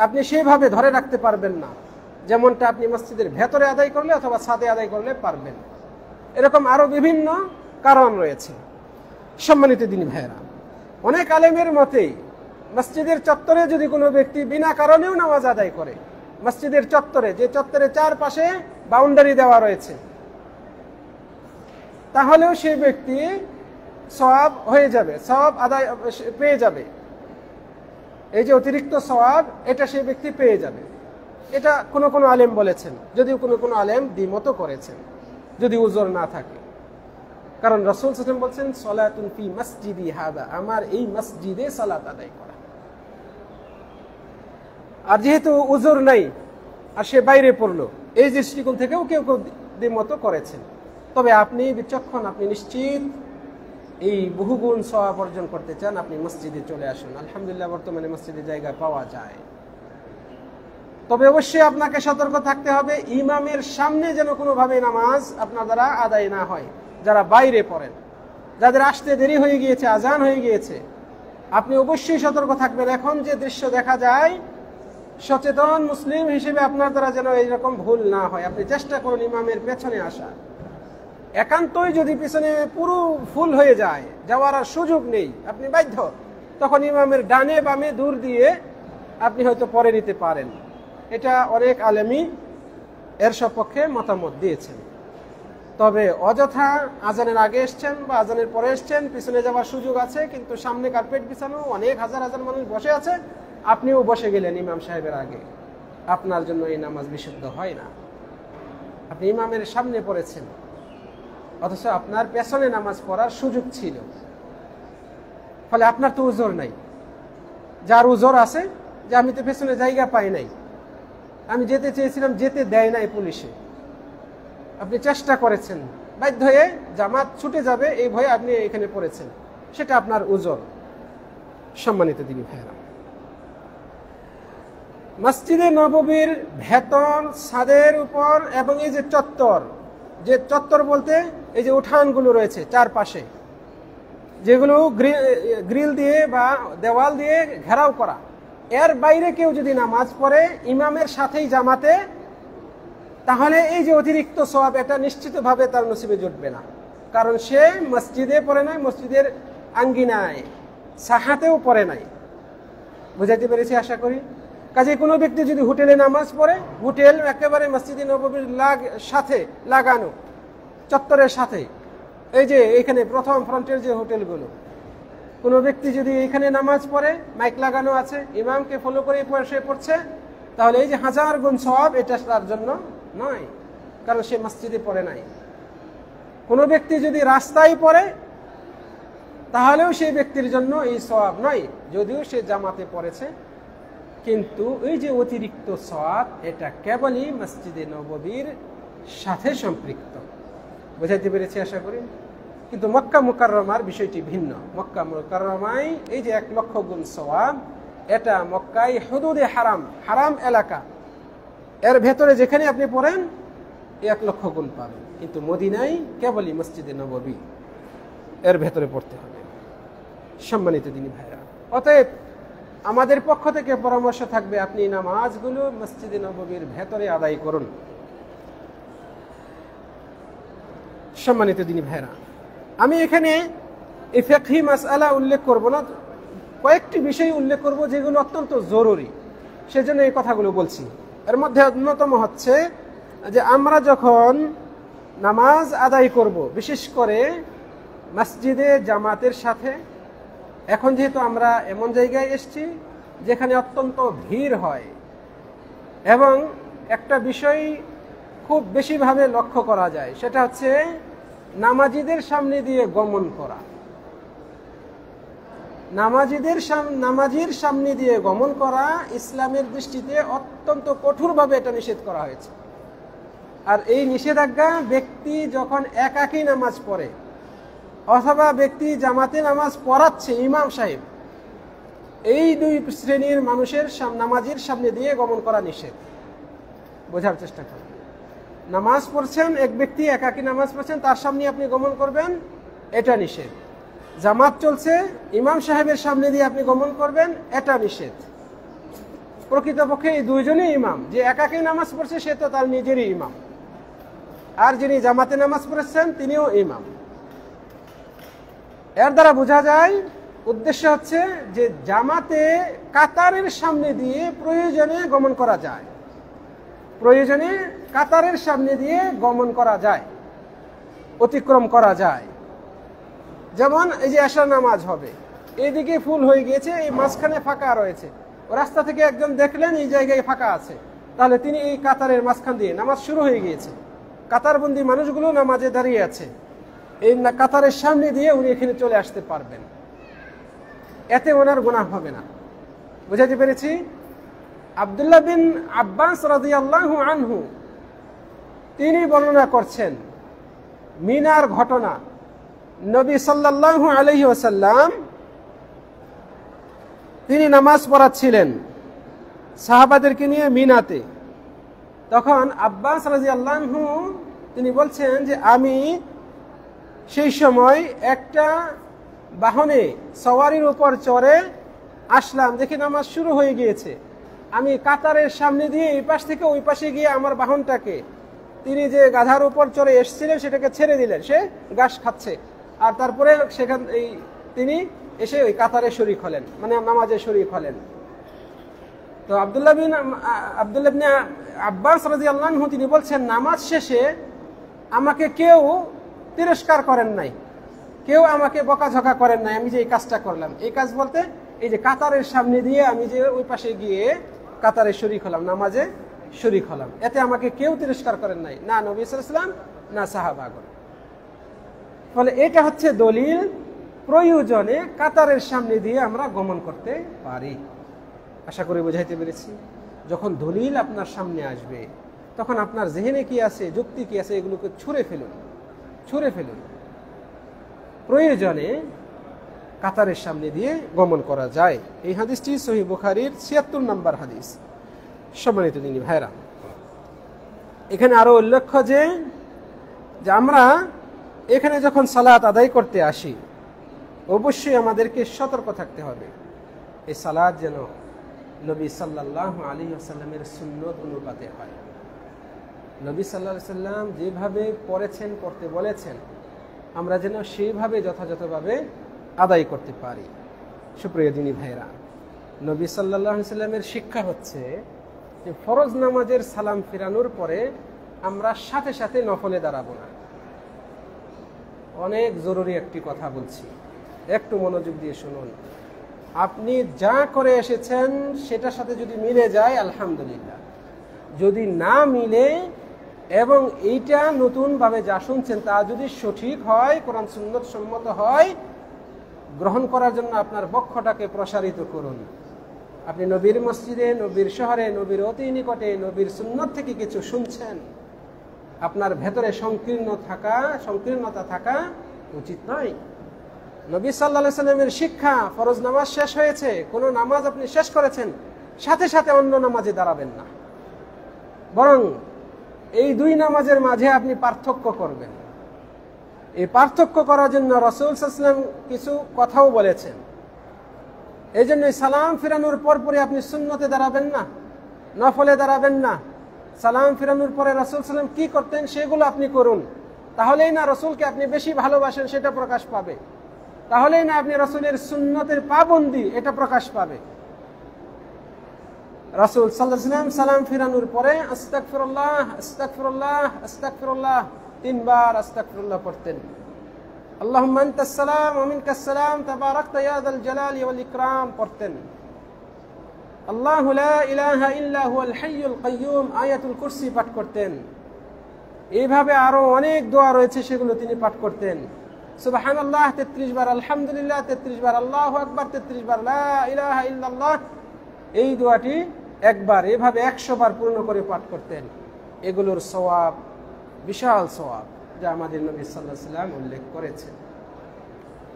আপনি সেইভাবে ধরে রাখতে পারবেন না যেমনটা আপনি মসজিদের ভেতরে আদায় করলে অথবা ছাদে আদায় করলে পারবেন। এরকম আরো বিভিন্ন কারণ রয়েছে। সম্মানিত দিনী ভাইয়েরা, অনেক আলেমের মতেই মসজিদের চত্বরে যদি কোনো ব্যক্তি বিনা কারণেও নামাজ আদায় করে, মসজিদের চত্বরে, যে চত্বরের চারপাশে বাউন্ডারি দেওয়া রয়েছে, তাহলেও সেই ব্যক্তি সওয়াব হয়ে যাবে, সওয়াব আদায় পেয়ে যাবে। এই যে অতিরিক্ত সওয়াব, এটা সেই ব্যক্তি পেয়ে যাবে। এটা কোনো কোনো আলেম বলেছেন, যদিও কোনো কোনো আলেম দ্বিমত করেছেন, যদি উযর না থাকে। কারণ রাসূল সাল্লাল্লাহু আলাইহি ওয়াসাল্লাম বলছেন, সালাতুন ফি মসজিদি হাদা, আমার এই মসজিদে সালাত আদায় করা। আর যেহেতু উযর নাই আর সে বাইরে পড়লো, এই দৃষ্টিকোণ থেকেও কেউ কেউ দ্বিমত করেছেন। তবে আপনি বিচক্ষণ, আপনি নিশ্চিত এই বহুগুণ সওয়াব অর্জন করতে চান, আপনি মসজিদে চলে আসুন। আলহামদুলিল্লাহ, বর্তমানে মসজিদে জায়গা পাওয়া যায়। তবে অবশ্যই আপনাকে সতর্ক থাকতে হবে, ইমামের সামনে যেন কোনোভাবে নামাজ আপনার দ্বারা আদায় না হয়। যারা বাইরে পড়েন, যাদের আসতে দেরি হয়ে গিয়েছে, আজান হয়ে গিয়েছে, আপনি অবশ্যই সতর্ক থাকবেন। এখন যে দৃশ্য দেখা যায়, সচেতন মুসলিম হিসেবে আপনার দ্বারা যেন এইরকম ভুল না হয়। আপনি চেষ্টা করুন ইমামের পেছনে আসা। একান্তই যদি পিছনে পুরো ফুল হয়ে যায়, যাওয়ার আর সুযোগ নেই, আপনি বাধ্য, তখন ইমামের ডানে বামে দূর দিয়ে আপনি হয়তো পরে নিতে পারেন। এটা অনেক আলেমই এর সপক্ষে মতামত দিয়েছেন। তবে অযথা আজানের আগে এসছেন বা আজানের পরে এসছেন, পিছনে যাওয়ার সুযোগ আছে, কিন্তু সামনে কার্পেট বিছানো, অনেক হাজার হাজার মানুষ বসে আছে, আপনিও বসে গেলেন ইমাম সাহেবের আগে, আপনার জন্য এই নামাজ বিশুদ্ধ হয় না। আপনি ইমামের সামনে পড়েছেন, অথচ আপনার পেছনে নামাজ পড়ার সুযোগ ছিল, ফলে আপনার তো উযর নাই। যার উযর আছে যে আমি তো পেছনে জায়গা পাই নাই, আমি যেতে চেয়েছিলাম, যেতে দেয় নাই পুলিশে, আপনি চেষ্টা করেছেন, বাধ্য হয়ে জামাত ছুটে যাবে এই ভয়ে আপনি এখানে পড়েছেন, সেটা আপনার উযর। সম্মানিত দিনী ভাইয়েরা, মসজিদে নববীর ভেতর, ছাদের উপর এবং এই যে চত্বর, যে চত্বর বলতে এই যে উঠানগুলো রয়েছে চারপাশে, যেগুলো গ্রিল দিয়ে বা দেওয়াল দিয়ে ঘেরাও করা, এর বাইরে কেউ যদি নামাজ পড়ে, ইমামের সাথেই জামাতে তাহলে এই যে অতিরিক্ত সওয়াব, এটা নিশ্চিতভাবে তার নসিবে জুটবে না, কারণ সে মসজিদে পড়ে নাই, মসজিদের আঙ্গিনায় সাহাতেও পড়ে নাই। বুঝাইতে পেরেছি আশা করি। কাজে কোনো ব্যক্তি যদি হোটেলে নামাজ পড়ে, হোটেল একেবারে মসজিদে নববীর সাথে লাগানো, চত্বরের সাথে, এই যে এখানে প্রথম ফ্রন্টের যে হোটেলগুলো, কোনো ব্যক্তি যদি এখানে নামাজ পড়ে, মাইক লাগানো আছে, ইমামকে ফলো করে সে পড়ছে, তাহলে এই যে 1000 গুণ সওয়াব, এটা তার জন্য নয়, কারণ সে মসজিদে পড়ে নাই। কোনো ব্যক্তি যদি রাস্তায় পড়ে, তাহলেও সেই ব্যক্তির জন্য এই সওয়াব নয়, যদিও সে জামাতে পড়েছে, কিন্তু এই যে অতিরিক্ত সওয়াব, এটা কেবলই মসজিদে নববীর সাথে সম্পৃক্ত। বুঝাইতে পেরেছি আশা করি। কিন্তু মক্কা মুকাররমার বিষয়টি ভিন্ন। মক্কা মুকাররমায় এই যে 1 লক্ষ গুণ সওয়াব, এটা মক্কায় হুদুদে হারাম, হারাম এলাকা, এর ভেতরে যেখানে আপনি পড়েন 1 লক্ষ গুণ পাবেন। কিন্তু মদিনায় কেবলই মসজিদে নববী, এর ভেতরে পড়তে হবে। সম্মানিত দিনী ভাইরা, অতএব আমাদের পক্ষ থেকে পরামর্শ থাকবে, আপনি নামাজগুলো মসজিদে নববীর ভেতরে আদায় করুন। সম্মানিত দিনী ভাইরা, আমি এখানে এই ফিকহি মাসআলা উল্লেখ করব না, কয়েকটি বিষয় উল্লেখ করব যেগুলো অত্যন্ত জরুরি, সেজন্য এই কথাগুলো বলছি। এর মধ্যে অন্যতম হচ্ছে যে আমরা যখন নামাজ আদায় করব, বিশেষ করে মসজিদে জামাতের সাথে, এখন যেহেতু আমরা এমন জায়গায় এসেছি যেখানে অত্যন্ত ভিড় হয়, এবং একটা বিষয় খুব বেশিভাবে লক্ষ্য করা যায়, সেটা হচ্ছে নামাজিদের সামনে দিয়ে গমন করা। নামাজির সামনে দিয়ে গমন করা ইসলামের দৃষ্টিতে অত্যন্ত কঠোরভাবে এটা নিষেধ করা হয়েছে। আর এই নিষেধাজ্ঞা ব্যক্তি যখন একাকী নামাজ পড়ে, অথবা ব্যক্তি জামাতে নামাজ পড়াচ্ছে ইমাম সাহেব, এই 2 শ্রেণীর মানুষের নামাজির সামনে দিয়ে গমন করা নিষেধ। বোঝার চেষ্টা করুন। নামাজ পড়ছেন, এক ব্যক্তি একাকী নামাজ পড়ছেন, তার সামনে আপনি গমন করবেন, এটা নিষেধ। জামাত চলছে, ইমাম সাহেবের সামনে দিয়ে আপনি গমন করবেন, এটা নিষেধ। প্রকৃতপক্ষে এই 2 জনই ইমাম। যে একাকী নামাজ পড়ছে সে তো তার নিজেরই ইমাম, আর যিনি জামাতে নামাজ পড়েছেন তিনিও ইমাম। এর দ্বারা বোঝা যায় উদ্দেশ্য হচ্ছে যে জামাতে কাতারের সামনে দিয়ে প্রয়োজনে গমন করা যায়, প্রয়োজনে কাতারের সামনে দিয়ে গমন করা যায়, অতিক্রম করা যায়। যেমন এই যে এশার নামাজ হবে, এইদিকে ফুল হয়ে গিয়েছে, এই মাঝখানে ফাঁকা রয়েছে, রাস্তা থেকে একজন দেখলেন এই জায়গায় ফাঁকা আছে, তাহলে তিনি এই কাতারের মাঝখান দিয়ে, নামাজ শুরু হয়ে গিয়েছে, কাতারবন্দি মানুষগুলো নামাজে দাঁড়িয়ে আছে, এই কাতারের সামনে দিয়ে উনি এখানে চলে আসতে পারবেন, এতে ওনার গুনাহ হবে না। বুঝাতে পেরেছি? আব্দুল্লাহ বিন আব্বাস রাদিয়াল্লাহু আনহু তিনি বর্ণনা করছেন মিনার ঘটনা। নবী সাল্লাল্লাহু আলাইহি ওয়াসাল্লাম তিনি নামাজ পড়াচ্ছিলেন সাহাবাদেরকে নিয়ে মিনাতে। তখন আব্বাস রাদিয়াল্লাহু আনহু তিনি বলছেন যে আমি সেই সময় একটা বাহনে সওয়ারির উপর চড়ে আসলাম, দেখি নামাজ শুরু হয়ে গিয়েছে। আমি কাতারের সামনে দিয়ে এই পাশ থেকে ওই পাশে গিয়ে আমার বাহনটাকে, তিনি যে গাধার উপর চড়ে এসেছিলেন সেটাকে ছেড়ে দিলেন, সে ঘাস খাচ্ছে, আর তারপরে সেখান তিনি এসে ওই কাতারে শরীক হলেন, মানে নামাজে শরীক হলেন। তো আব্দুল্লাহ বিন আব্বাস রাদিয়াল্লাহু আনহু তিনি বলছেন নামাজ শেষে আমাকে কেউ তিরস্কার করেন নাই, কেউ আমাকে বকাঝকা করেন নাই আমি যে এই কাজটা করলাম। এই কাজ বলতে এই যে কাতারের সামনে দিয়ে আমি যে ওই পাশে গিয়ে কাতারে শরীক হলাম, নামাজে শরীক হলাম, এতে আমাকে কেউ তিরস্কার করেন নাই, না নবী সাল্লাল্লাহু আলাইহি ওয়াসাল্লাম না সাহাবাগণ। ফলে এটা হচ্ছে দলিল, প্রয়োজনে কাতারের সামনে দিয়ে আমরা গমন করতে পারি। আশা করি বুঝাইতে পেরেছি। যখন দলিল আপনার সামনে আসবে তখন আপনার জেহেনে কি আছে, যুক্তি কি আছে, এগুলোকে ছুঁড়ে ফেলুন। প্রয়োজনে কাতারের সামনে দিয়ে গমন করা যায়। এই হাদিসটি সহিহ বুখারীর ৭৬ নম্বর হাদিস। সম্মানিত দিনী ভাইরা, এখানে আরো উল্লেখ্য যে আমরা এখানে যখন সালাত আদায় করতে আসি অবশ্যই আমাদেরকে সতর্ক থাকতে হবে এই সালাত যেন নবী সাল্লাল্লাহু আলাইহি ওয়াসাল্লামের সুন্নত অনুপাতে হয়। নবী সাল্লাল্লাহু আলাইহি সাল্লাম যেভাবে পড়েছেন, পড়তে বলেছেন, আমরা যেন সেইভাবে যথাযথভাবে আদায় করতে পারি। সুপ্রিয় দিনী ভাইরা, নবী সাল্লাল্লাহু আলাইহি সাল্লামের শিক্ষা হচ্ছে যে ফরজ নামাজের সালাম ফিরানোর পরে আমরা সাথে সাথে নফলে দাঁড়াবো না। অনেক জরুরি একটি কথা বলছি, একটু মনোযোগ দিয়ে শুনুন। আপনি যা করে এসেছেন সেটার সাথে যদি মিলে যায় আলহামদুলিল্লাহ, যদি না মিলে এবং এইটা নতুনভাবে যা শুনছেন তা যদি সঠিক হয়, কোরআন সুন্নত সম্মত হয়, গ্রহণ করার জন্য আপনার বক্ষটাকে প্রসারিত করুন। আপনি নবীর মসজিদে, নবীর শহরে, নবীর অতি নিকটে, নবীর সুন্নত থেকে কিছু শুনছেন, আপনার ভেতরে সংকীর্ণতা থাকা উচিত নয়। নবী সাল্লাল্লাহু আলাইহি সাল্লামের শিক্ষা, ফরজ নামাজ শেষ হয়েছে, কোনো নামাজ আপনি শেষ করেছেন, সাথে সাথে অন্য নামাজে দাঁড়াবেন না, বরং এই দুই নামাজের মাঝে আপনি পার্থক্য করবেন। এই পার্থক্য করার জন্য রাসূল সাল্লাল্লাহু আলাইহি ওয়াসাল্লাম কিছু কথাও বলেছেন। এই জন্যই সালাম ফিরানোর পরপরই আপনি সুন্নতে দাঁড়াবেন না, নফলে দাঁড়াবেন না। সালাম ফিরানোর পরে রাসূল সাল্লাল্লাহু আলাইহি ওয়াসাল্লাম কি করতেন সেগুলো আপনি করুন। তাহলেই না রাসূলকে আপনি বেশি ভালোবাসেন সেটা প্রকাশ পাবে, তাহলেই না আপনি রাসূলের সুন্নতের পাবন্দি এটা প্রকাশ পাবে। রাসূল সাল্লাল্লাহু আলাইহি ওয়াসাল্লাম সালাম ফিরানোর পরে আস্তাগফিরুল্লাহ আস্তাগফিরুল্লাহ আস্তাগফিরুল্লাহ 3 বার আস্তাগফিরুল্লাহ পড়তেন। আল্লাহুম্মা আনতাস সালাম ওয়া মিনকাস সালাম তাবারাকতা ইয়া যাল জালালি ওয়াল ইকরাম পড়তেন। আল্লাহু লা ইলাহা ইল্লা হুয়াল হাইয়ুল কাইয়্যুম আয়াতুল কুরসি পাঠ করতেন। এইভাবে আরো অনেক দোয়া রয়েছে, সেগুলো তিনি পাঠ করতেন। সুবহানাল্লাহ 33 বার, আলহামদুলিল্লাহ 33 বার, আল্লাহু আকবার 33 বার, লা ইলাহা ইল্লাল্লাহ এই দোয়াটি একবার, এভাবে 100 বার পূর্ণ করে পাঠ করতেন। এগুলোর সওয়াব বিশাল সওয়াব, যা আমাদের নবী সাল্লাল্লাহু আলাইহি ওয়াসাল্লাম উল্লেখ করেছেন।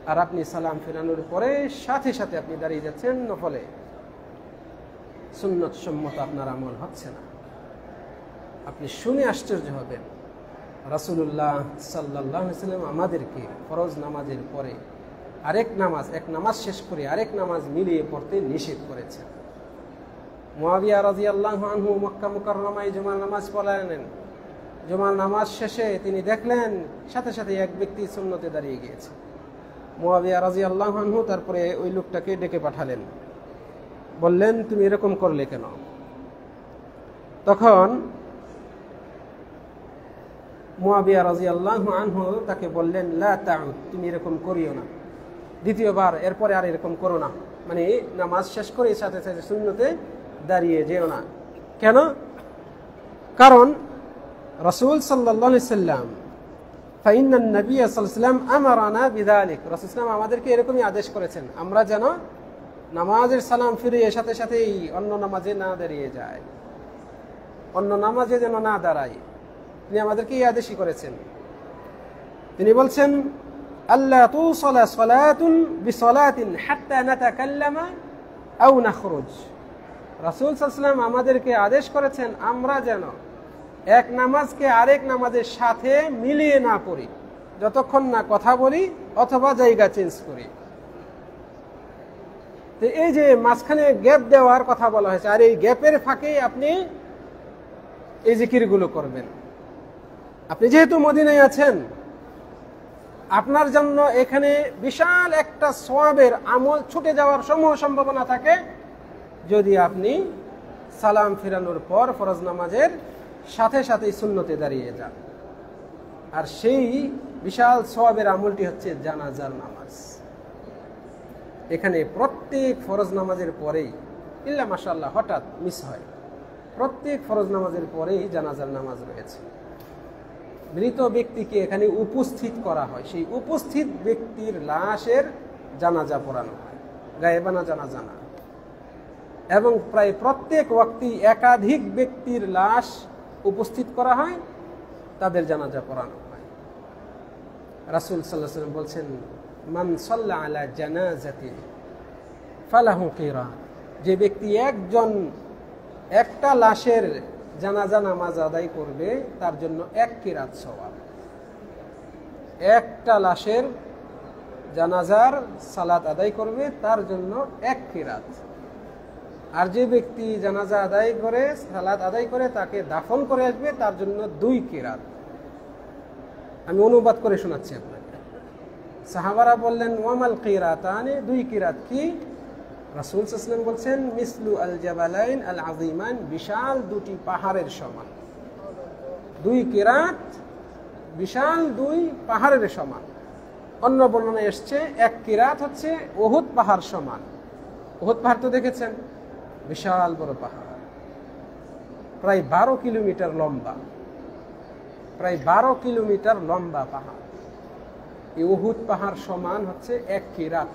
আর আপনি সালাম ফিরানোর পরে সাথে সাথে আপনি দাঁড়িয়ে যাচ্ছেন নফলে, সুন্নত সম্মত আপনার আমল হচ্ছে না। আপনি শুনে আশ্চর্য হবেন, রাসূলুল্লাহ সাল্লাল্লাহু আলাইহি ওয়াসাল্লাম আমাদেরকে ফরজ নামাজের পরে এক নামাজ শেষ করে আরেক নামাজ মিলিয়ে পড়তে নিষেধ করেছেন। মুআবিয়া রাদিয়াল্লাহু আনহু মক্কা মুকাররমায় জুমার নামাজ পড়ালেন। জুমার নামাজ শেষে তিনি দেখলেন সাথে সাথে এক ব্যক্তি সুন্নতে দাঁড়িয়ে গিয়েছে। মুআবিয়া রাদিয়াল্লাহু আনহু তারপরে ওই লোকটাকে ডেকে পাঠালেন, বললেন তুমি এরকম করলে কেন? তখন মুআবিয়া রাদিয়াল্লাহু আনহু তাকে বললেন লা তাউদ, তুমি এরকম করিও না, দ্বিতীয়বার এরপরে আর এরকম করো না, মানে নামাজ শেষ করে সাথে সাথে সুন্নতে দাঁড়িয়ে যেও না। কেন? কারণ রাসূল সাল্লাল্লাহু আলাইহি সাল্লাম ফাইন্নান নবী সাল্লাল্লাহু আলাইহি সাল্লাম আমারানা বিযালিক, রাসূল সাল্লাল্লাহু আমাদেরকে এরকমই আদেশ করেছেন, আমরা যেন নামাজের সালাম ফিরিয়ে সাথে সাথেই অন্য নামাজে না দাঁড়িয়ে যায়, অন্য নামাজে যেন না দাঁড়াই। তিনি আমাদেরকে এই আদেশই করেছেন। তিনি বলছেন আল্লা তুসালা সালাতুন বিসালাতিন হাত্তা নাতাকাল্লামা আও নাখরুজ। রাসূল সাল্লাল্লাহু আলাইহি ওয়াসাল্লাম আমাদেরকে আদেশ করেছেন আমরা যেন এক নামাজকে আরেক নামাজের সাথে মিলিয়ে না পড়ি, যতক্ষণ না কথা বলি অথবা জায়গা চেঞ্জ করি। তো এই যে মাঝখানে গ্যাপ দেওয়ার কথা বলা হয়েছে, আর এই গ্যাপের ফাঁকে আপনি এই জিকিরগুলো করবেন। আপনি যেহেতু মদিনায় আছেন, আপনার জন্য এখানে বিশাল একটা সওয়াবের আমল ছুটে যাওয়ার সমূহ সম্ভাবনা থাকে যদি আপনি সালাম ফিরানোর পর ফরজ নামাজের সাথে সাথেই সুন্নতে দাঁড়িয়ে যান। আর সেই বিশাল সওয়াবের আমলটি হচ্ছে জানাজার নামাজ। এখানে প্রত্যেক ফরজ নামাজের পরেই, ইল্লা মাশাআল্লাহ হঠাৎ মিস হয়, প্রত্যেক ফরজ নামাজের পরেই জানাজার নামাজ রয়েছে। মৃত ব্যক্তিকে এখানে উপস্থিত করা হয়, সেই উপস্থিত ব্যক্তির লাশের জানাজা পড়ানো হয়, গায়েবানা জানাজা না। এবং প্রায় প্রত্যেক ওয়াক্তি একাধিক ব্যক্তির লাশ উপস্থিত করা হয়, তাদের জানাজা পড়ানো হয়। রাসূল সাল্লাল্লাহু আলাইহি ওয়াসাল্লাম বলছেন মান সাল্লা আলা জানাজাতিন ফালাহু কিরাত, যে ব্যক্তি একটা লাশের জানাজা নামাজ আদায় করবে তার জন্য 1 কিরাত সওয়াব। একটা লাশের জানাজার সালাত আদায় করবে তার জন্য 1 কিরাত। আর যে ব্যক্তি জানাজা আদায় করে, সালাত আদায় করে, তাকে দাফন করে আসবে, তার জন্য 2 কিরাত। আমি অনুবাদ করে শোনাচ্ছি আপনাকে। সাহাবারা বললেন, ওয়ামাল কিরাতানি, 2 কিরাত কি? রাসূল সাল্লাল্লাহু আলাইহি ওয়াসাল্লাম বলছেন, মিসলু আল জাবালাইন আল আযীমান, বিশাল 2টি পাহাড়ের সমান। 2 কিরাত বিশাল 2 পাহাড়ের সমান। অন্য বর্ণনায় এসছে 1 কিরাত হচ্ছে উহুদ পাহাড় সমান। উহুদ পাহাড় তো দেখেছেন, বিশাল বড় পাহাড়, প্রায় 12 কিলোমিটার লম্বা, প্রায় 12 কিলোমিটার লম্বা পাহাড়। এই উহুদ পাহাড় সমান হচ্ছে 1 কিরাত।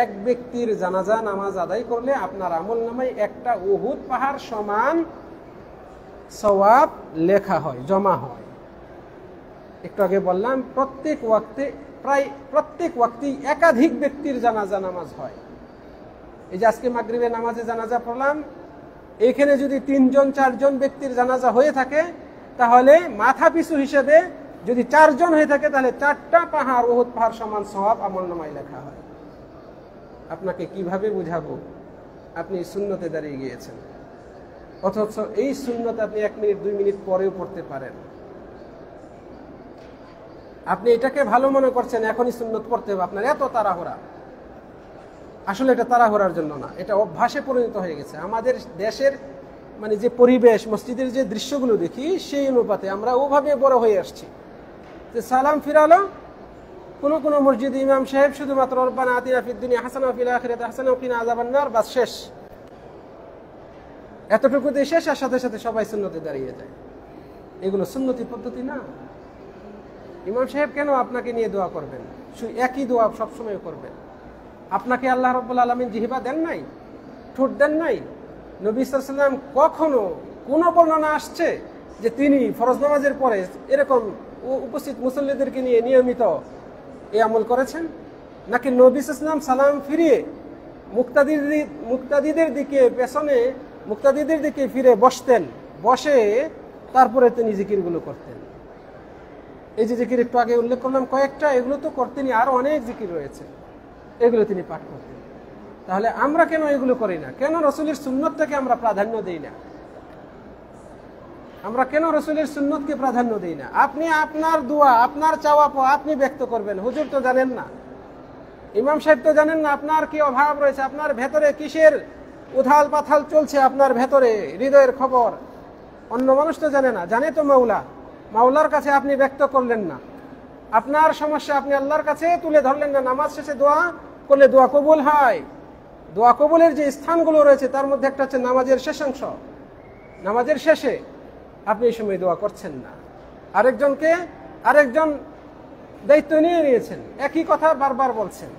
এক ব্যক্তির জানাজা নামাজ আদায় করলে আপনার আমল নামায় একটা উহুদ পাহাড় সমান সওয়াব লেখা হয়, জমা হয়। একটু আগে বললাম, প্রত্যেক ওয়াক্তেই একাধিক ব্যক্তির জানাজা নামাজ হয়। এই যে আজকে মাগরিবের নামাজে জানাজা পড়লাম, এখানে যদি 3 জন 4 জন ব্যক্তির জানাজা হয়ে থাকে, তাহলে মাথা পিছু হিসেবে যদি 4 জন হয়ে থাকে, তাহলে 4টা পাহাড় উহুদ পাহাড় সমান সওয়াব আমলনামায় লেখা হয়। আপনাকে কিভাবে বুঝাবো আপনি সুন্নতে দাঁড়িয়ে গিয়েছেন, অথচ এই সুন্নত আপনি 1 মিনিট 2 মিনিট পরেও পড়তে পারেন। আপনি এটাকে ভালো মনে করছেন, এখনই সুন্নত পড়তে হবে, আপনার এত তাড়াহুড়া। আসলে এটা তাড়াহুড়ার জন্য না, এটা অভ্যাসে পরিণত হয়ে গেছে। আমাদের দেশের মানে যে পরিবেশ, মসজিদের যে দৃশ্যগুলো দেখি, সেই অনুপাতে আমরা ওভাবে বড় হয়ে আসছি। যে সালাম ফিরালো, কোন মসজিদে ইমাম সাহেব শুধুমাত্র রব্বানা আতিনা ফিদ দুনিয়া হাসানা ওয়া ফিল আখিরাতি হাসানা ওয়া কিনা আযাবান নার, বাস শেষ। এতটুকুতে শেষ, আর সাথে সাথে সবাই সুন্নতে দাঁড়িয়ে যায়। এগুলো সুন্নতি পদ্ধতি না। ইমাম সাহেব কেন আপনাকে নিয়ে দোয়া করবেন? একই দোয়া সবসময় করবেন। আপনাকে আল্লাহ রাব্বুল আলামিন জিহবা দেন নাই, ঠোঁট দেন নাই? নবী সাল্লাল্লাহু আলাইহি ওয়াসাল্লাম কখনো কোন বর্ণনা আসছে যে তিনি ফরজ নামাজের পরে এরকম উপস্থিত মুসল্লিদেরকে নিয়ে নিয়মিত এই আমল করেছেন? নাকি নবী সাল্লাল্লাহু আলাইহি ওয়াসাল্লাম সালাম ফিরিয়ে মুক্তাদিদের দিকে, পেছনে মুক্তাদিদের দিকে ফিরে বসতেন, বসে তারপরে তিনি জিকিরগুলো করতেন? এই যে জিকির একটু আগে উল্লেখ করলাম কয়েকটা, এগুলো তো করতেনই, আরো অনেক জিকির রয়েছে, এগুলো তিনি পাঠ করতেন। তাহলে আমরা কেন এগুলো করি না? কেন রাসূলের সুন্নতটাকে আমরা প্রাধান্য দেই না? আমরা কেন রাসূলের সুন্নতকে প্রাধান্য দেই না? আপনি আপনার দোয়া, আপনার চাওয়া পাওয়া আপনি ব্যক্ত করবেন। হুজুর তো জানেন না, ইমাম সাহেব তো জানেন না আপনার কি অভাব রয়েছে, আপনার ভেতরে কিসের উথাল পাথাল চলছে, আপনার ভেতরে হৃদয়ের খবর অন্য মানুষ তো জানে না। জানে তো মাওলা, মাওলার কাছে আপনি ব্যক্ত করলেন না। আপনার সমস্যা আপনি আল্লাহর কাছে তুলে ধরলেন না। নামাজ শেষে দোয়া করলে দোয়া কবুল হয়। দোয়া কবুলের যে স্থানগুলো রয়েছে, তার মধ্যে একটা হচ্ছে নামাজের শেষাংশ। নামাজের শেষে আপনি এই সময় দোয়া করছেন না। আরেকজন দায়িত্ব নিয়ে নিয়েছেন, একই কথা বারবার বলছেন,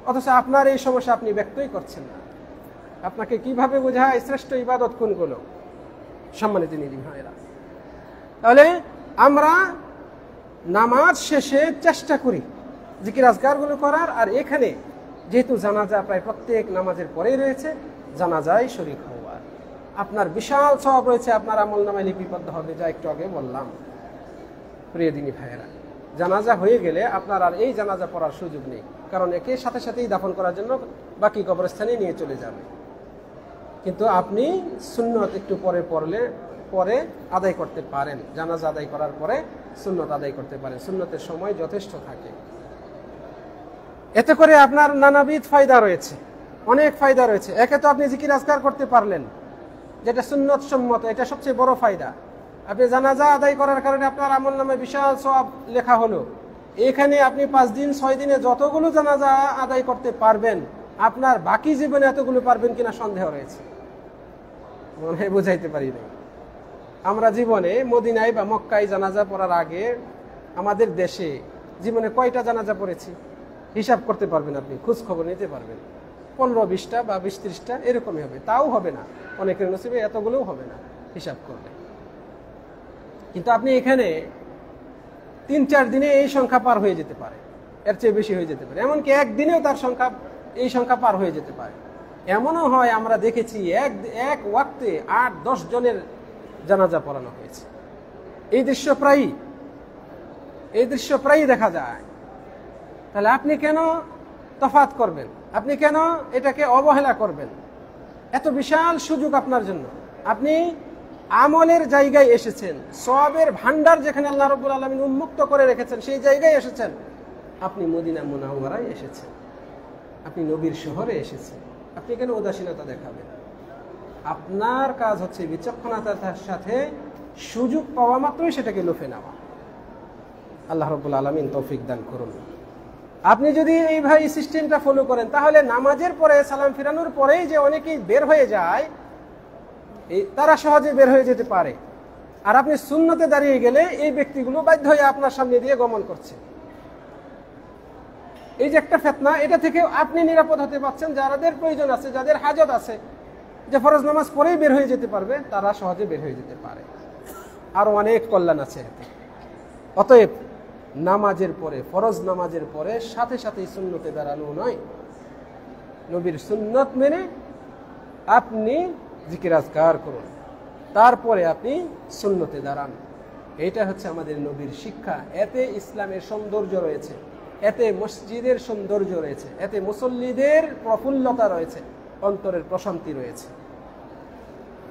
অথচ আপনার এই সমস্যা আপনি ব্যক্তই করছেন না। আপনাকে কিভাবে বোঝায় শ্রেষ্ঠ ইবাদত কোনগুলো? সম্মানিত দিনী ভাইরা, তাহলে আমরা নামাজ শেষে চেষ্টা করি জিকির আজকারগুলো করার। আর এখানে যেহেতু জানাজা প্রায় প্রত্যেক নামাজের পরেই রয়েছে, জানাজায় শরীক হওয়ার আপনার বিশাল সওয়াব রয়েছে, আপনার আমলনামায় লিপিবদ্ধ হবে, যা একটু আগে বললাম। প্রিয় দিনী ভাইয়েরা, জানাজা হয়ে গেলে আপনার আর এই জানাজা পড়ার সুযোগ নেই, কারণ একে সাথে সাথেই দাফন করার জন্য বাকি কবরস্থানে নিয়ে চলে যাবে। কিন্তু আপনি সুন্নত একটু পরে আদায় করতে পারেন। জানাজা আদায় করার পরে সুন্নত আদায় করতে পারেন, সুন্নতের সময় যথেষ্ট থাকে। এতে করে আপনার নানাবিধ ফায়দা রয়েছে, অনেক ফায়দা রয়েছে। একে তো আপনি জিকির আজকার করতে পারলেন, যেটা সুন্নত সম্মত, এটা সবচেয়ে বড় ফায়দা। আপনি জানাজা আদায় করার কারণে আপনার আমলনামায় বিশাল সওয়াব লেখা হলো। এখানে আপনি 5 দিন 6 দিনে যতগুলো জানাজা আদায় করতে পারবেন, আপনার বাকি জীবনে এতগুলো পারবেন কিনা সন্দেহ রয়েছে। মনে হয় বোঝাইতে পারি না। আমরা জীবনে মদিনায় বা মক্কায় জানাজা পড়ার আগে আমাদের দেশে জীবনে কয়টা জানাজা পড়েছি হিসাব করতে পারবেন, আপনি খোঁজ খবর নিতে পারবেন। 15-20টা বা 20-30টা এরকমই হবে, তাও হবে না, অনেকের নসিবে এতগুলোও হবে না হিসাব করলে। কিন্তু আপনি এখানে 3-4 দিনে এই সংখ্যা পার হয়ে যেতে পারে, এর চেয়ে বেশি হয়ে যেতে পারে, এমনকি একদিনেও তার এই সংখ্যা পার হয়ে যেতে পারে। এমনও হয় আমরা দেখেছি এক ওয়াক্তে 8-10 জনের জানাজা পড়ানো হয়েছে। এই দৃশ্য প্রায়ই দেখা যায়। তাহলে আপনি কেন তফাৎ করবেন? আপনি কেন এটাকে অবহেলা করবেন? এত বিশাল সুযোগ আপনার জন্য। আপনি আমলের জায়গায় এসেছেন, সওয়াবের ভান্ডার যেখানে আল্লাহ রাব্বুল আলামিন উন্মুক্ত করে রেখেছেন সেই জায়গায় এসেছেন। আপনি মদিনা মুনাওয়ারায় এসেছেন, আপনি নবীর শহরে এসেছেন। আপনি কেন উদাসীনতা দেখাবেন? আপনার কাজ হচ্ছে বিচক্ষণতার সাথে সুযোগ পাওয়া মাত্রই সেটাকে লুফে নেওয়া। আল্লাহ রাব্বুল আলামিন তৌফিক দান করুন। আপনি যদি এইভাবে সিস্টেমটা ফলো করেন তাহলে নামাজের পরে সালাম ফিরানোর পরেই যে অনেকেই বের হয়ে যায়, তারা সহজে বের হয়ে যেতে পারে। আর আপনি সুন্নতে দাঁড়িয়ে গেলে এই ব্যক্তিগুলো বাধ্য হয়ে আপনার সামনে দিয়ে গমন করছে। এই যে একটা ফিতনা, এটা থেকে আপনি নিরাপদ হতে পারছেন। যাদের প্রয়োজন আছে, যাদের হাজত আছে, যে ফরজ নামাজ পরেই বের হয়ে যেতে পারবে, তারা সহজে বের হয়ে যেতে পারে। আর অনেক কল্যাণ আছে এতে। অতএব নামাজের পরে, ফরজ নামাজের পরে সাথে সাথেই সুন্নতে দাঁড়ানো নয়, নবীর সুন্নত মেনে আপনি জিকির আজকার করুন, তারপরে আপনি সুন্নতে দাঁড়ান। এটা হচ্ছে আমাদের নবীর শিক্ষা। এতে ইসলামের সৌন্দর্য রয়েছে, এতে মসজিদের সৌন্দর্য রয়েছে, এতে মুসল্লিদের প্রফুল্লতা রয়েছে, অন্তরের প্রশান্তি রয়েছে।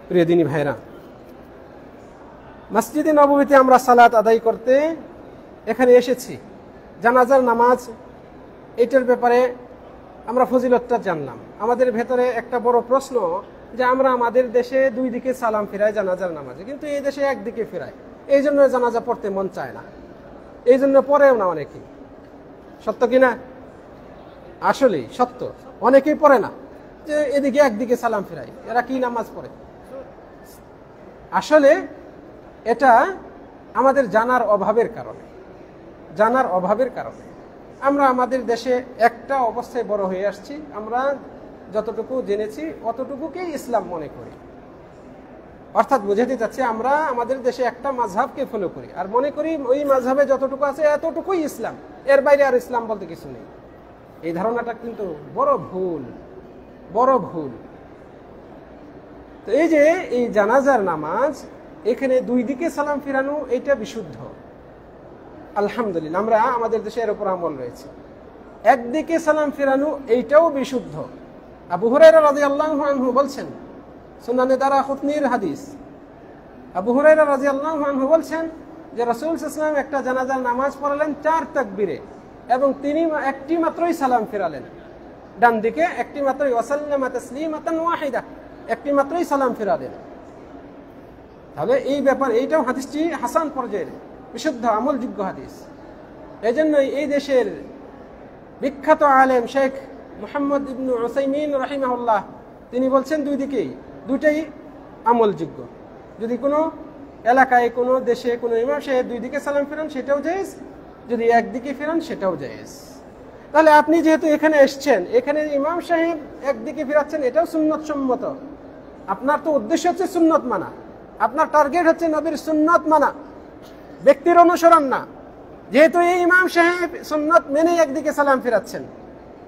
প্রিয় দিনী ভাইরা, মসজিদে নববীতে আমরা সালাত আদায় করতে এখানে এসেছি। জানাজার নামাজ, এটার ব্যাপারে আমরা ফজিলতটা জানলাম। আমাদের ভেতরে একটা বড় প্রশ্ন যে আমরা আমাদের দেশে দুই দিকে সালাম ফিরাই জানাজার নামাজে, কিন্তু এই দেশে একদিকে ফিরাই। এই জন্য জানাজা পড়তে মন চায় না, এই জন্য পড়েও না অনেকেই। সত্য কিনা? আসলেই সত্য, অনেকেই পড়ে না, যে এদিকে একদিকে সালাম ফিরাই, এরা কি নামাজ পড়ে? আসলে এটা আমাদের জানার অভাবের কারণে, জানার অভাবের কারণে আমরা আমাদের দেশে একটা অবস্থায় বড় হয়ে আসছি। আমরা যতটুকু জেনেছি অতটুকুকেই ইসলাম মনে করি। অর্থাৎ বুঝাতে চাচ্ছি, আমরা আমাদের দেশে একটা মাযহাবকে ফলো করি আর মনে করি ওই মাযহাবে যতটুকু আছে এতটুকুই ইসলাম, এর বাইরে আর ইসলাম বলতে কিছু নেই। এই ধারণাটা কিন্তু বড় ভুল, বড় ভুল। তো এই যে এই জানাজার নামাজ, এখানে দুই দিকে সালাম ফিরানো, এটা বিশুদ্ধ। আলহামদুলিল্লাহ, আমরা আমাদের দেশে এর উপর আমল রয়েছে। একদিকে সালাম ফিরানো, এইটাও বিশুদ্ধ। আবু হুরায়রা রাদিয়াল্লাহু আনহু বলছেন, সুনানে দারাকুতনির হাদিস, আবু হুরায়রা রাদিয়াল্লাহু আনহু বলছেন যে রাসূল সাল্লাল্লাহু আলাইহি ওয়াসাল্লাম একটা জানাজার নামাজ পড়ালেন 4 তাকবীরে, এবং তিনি একটি মাত্রই সালাম ফিরালেন, ডান দিকে একটি মাত্রই, ওয়াসাল্লামা তাসলিমাতান ওয়াহিদা, একটি মাত্রই সালাম ফিরালেন। তাহলে এই ব্যাপার, এইটাও হাদিসটি হাসান পর্যায়ের বিশুদ্ধ আমলযোগ্য হাদিস। এই জন্যই এই দেশের বিখ্যাত আলেম শেখ মুহাম্মদ ইবনে উসাইমিন রাহিমাহুল্লাহ, তিনি বলছেন দুই দিকেই, দুটাই আমলযোগ্য। যদি কোনো এলাকায়, কোনো দেশে কোনো ইমাম সাহেব দুই দিকে সালাম ফেরান সেটাও জায়েজ, যদি একদিকে ফেরান সেটাও জায়েজ। তাহলে আপনি যেহেতু এখানে এসছেন, এখানে ইমাম সাহেব একদিকে ফেরাচ্ছেন, এটাও সুন্নত সম্মত। আপনার তো উদ্দেশ্য হচ্ছে সুন্নত মানা, আপনার টার্গেট হচ্ছে নবীর সুন্নত মানা, ব্যক্তির অনুসরণ না। যেহেতু এই ইমাম সাহেব সুন্নত মেনে একদিকে সালাম ফেরাচ্ছেন,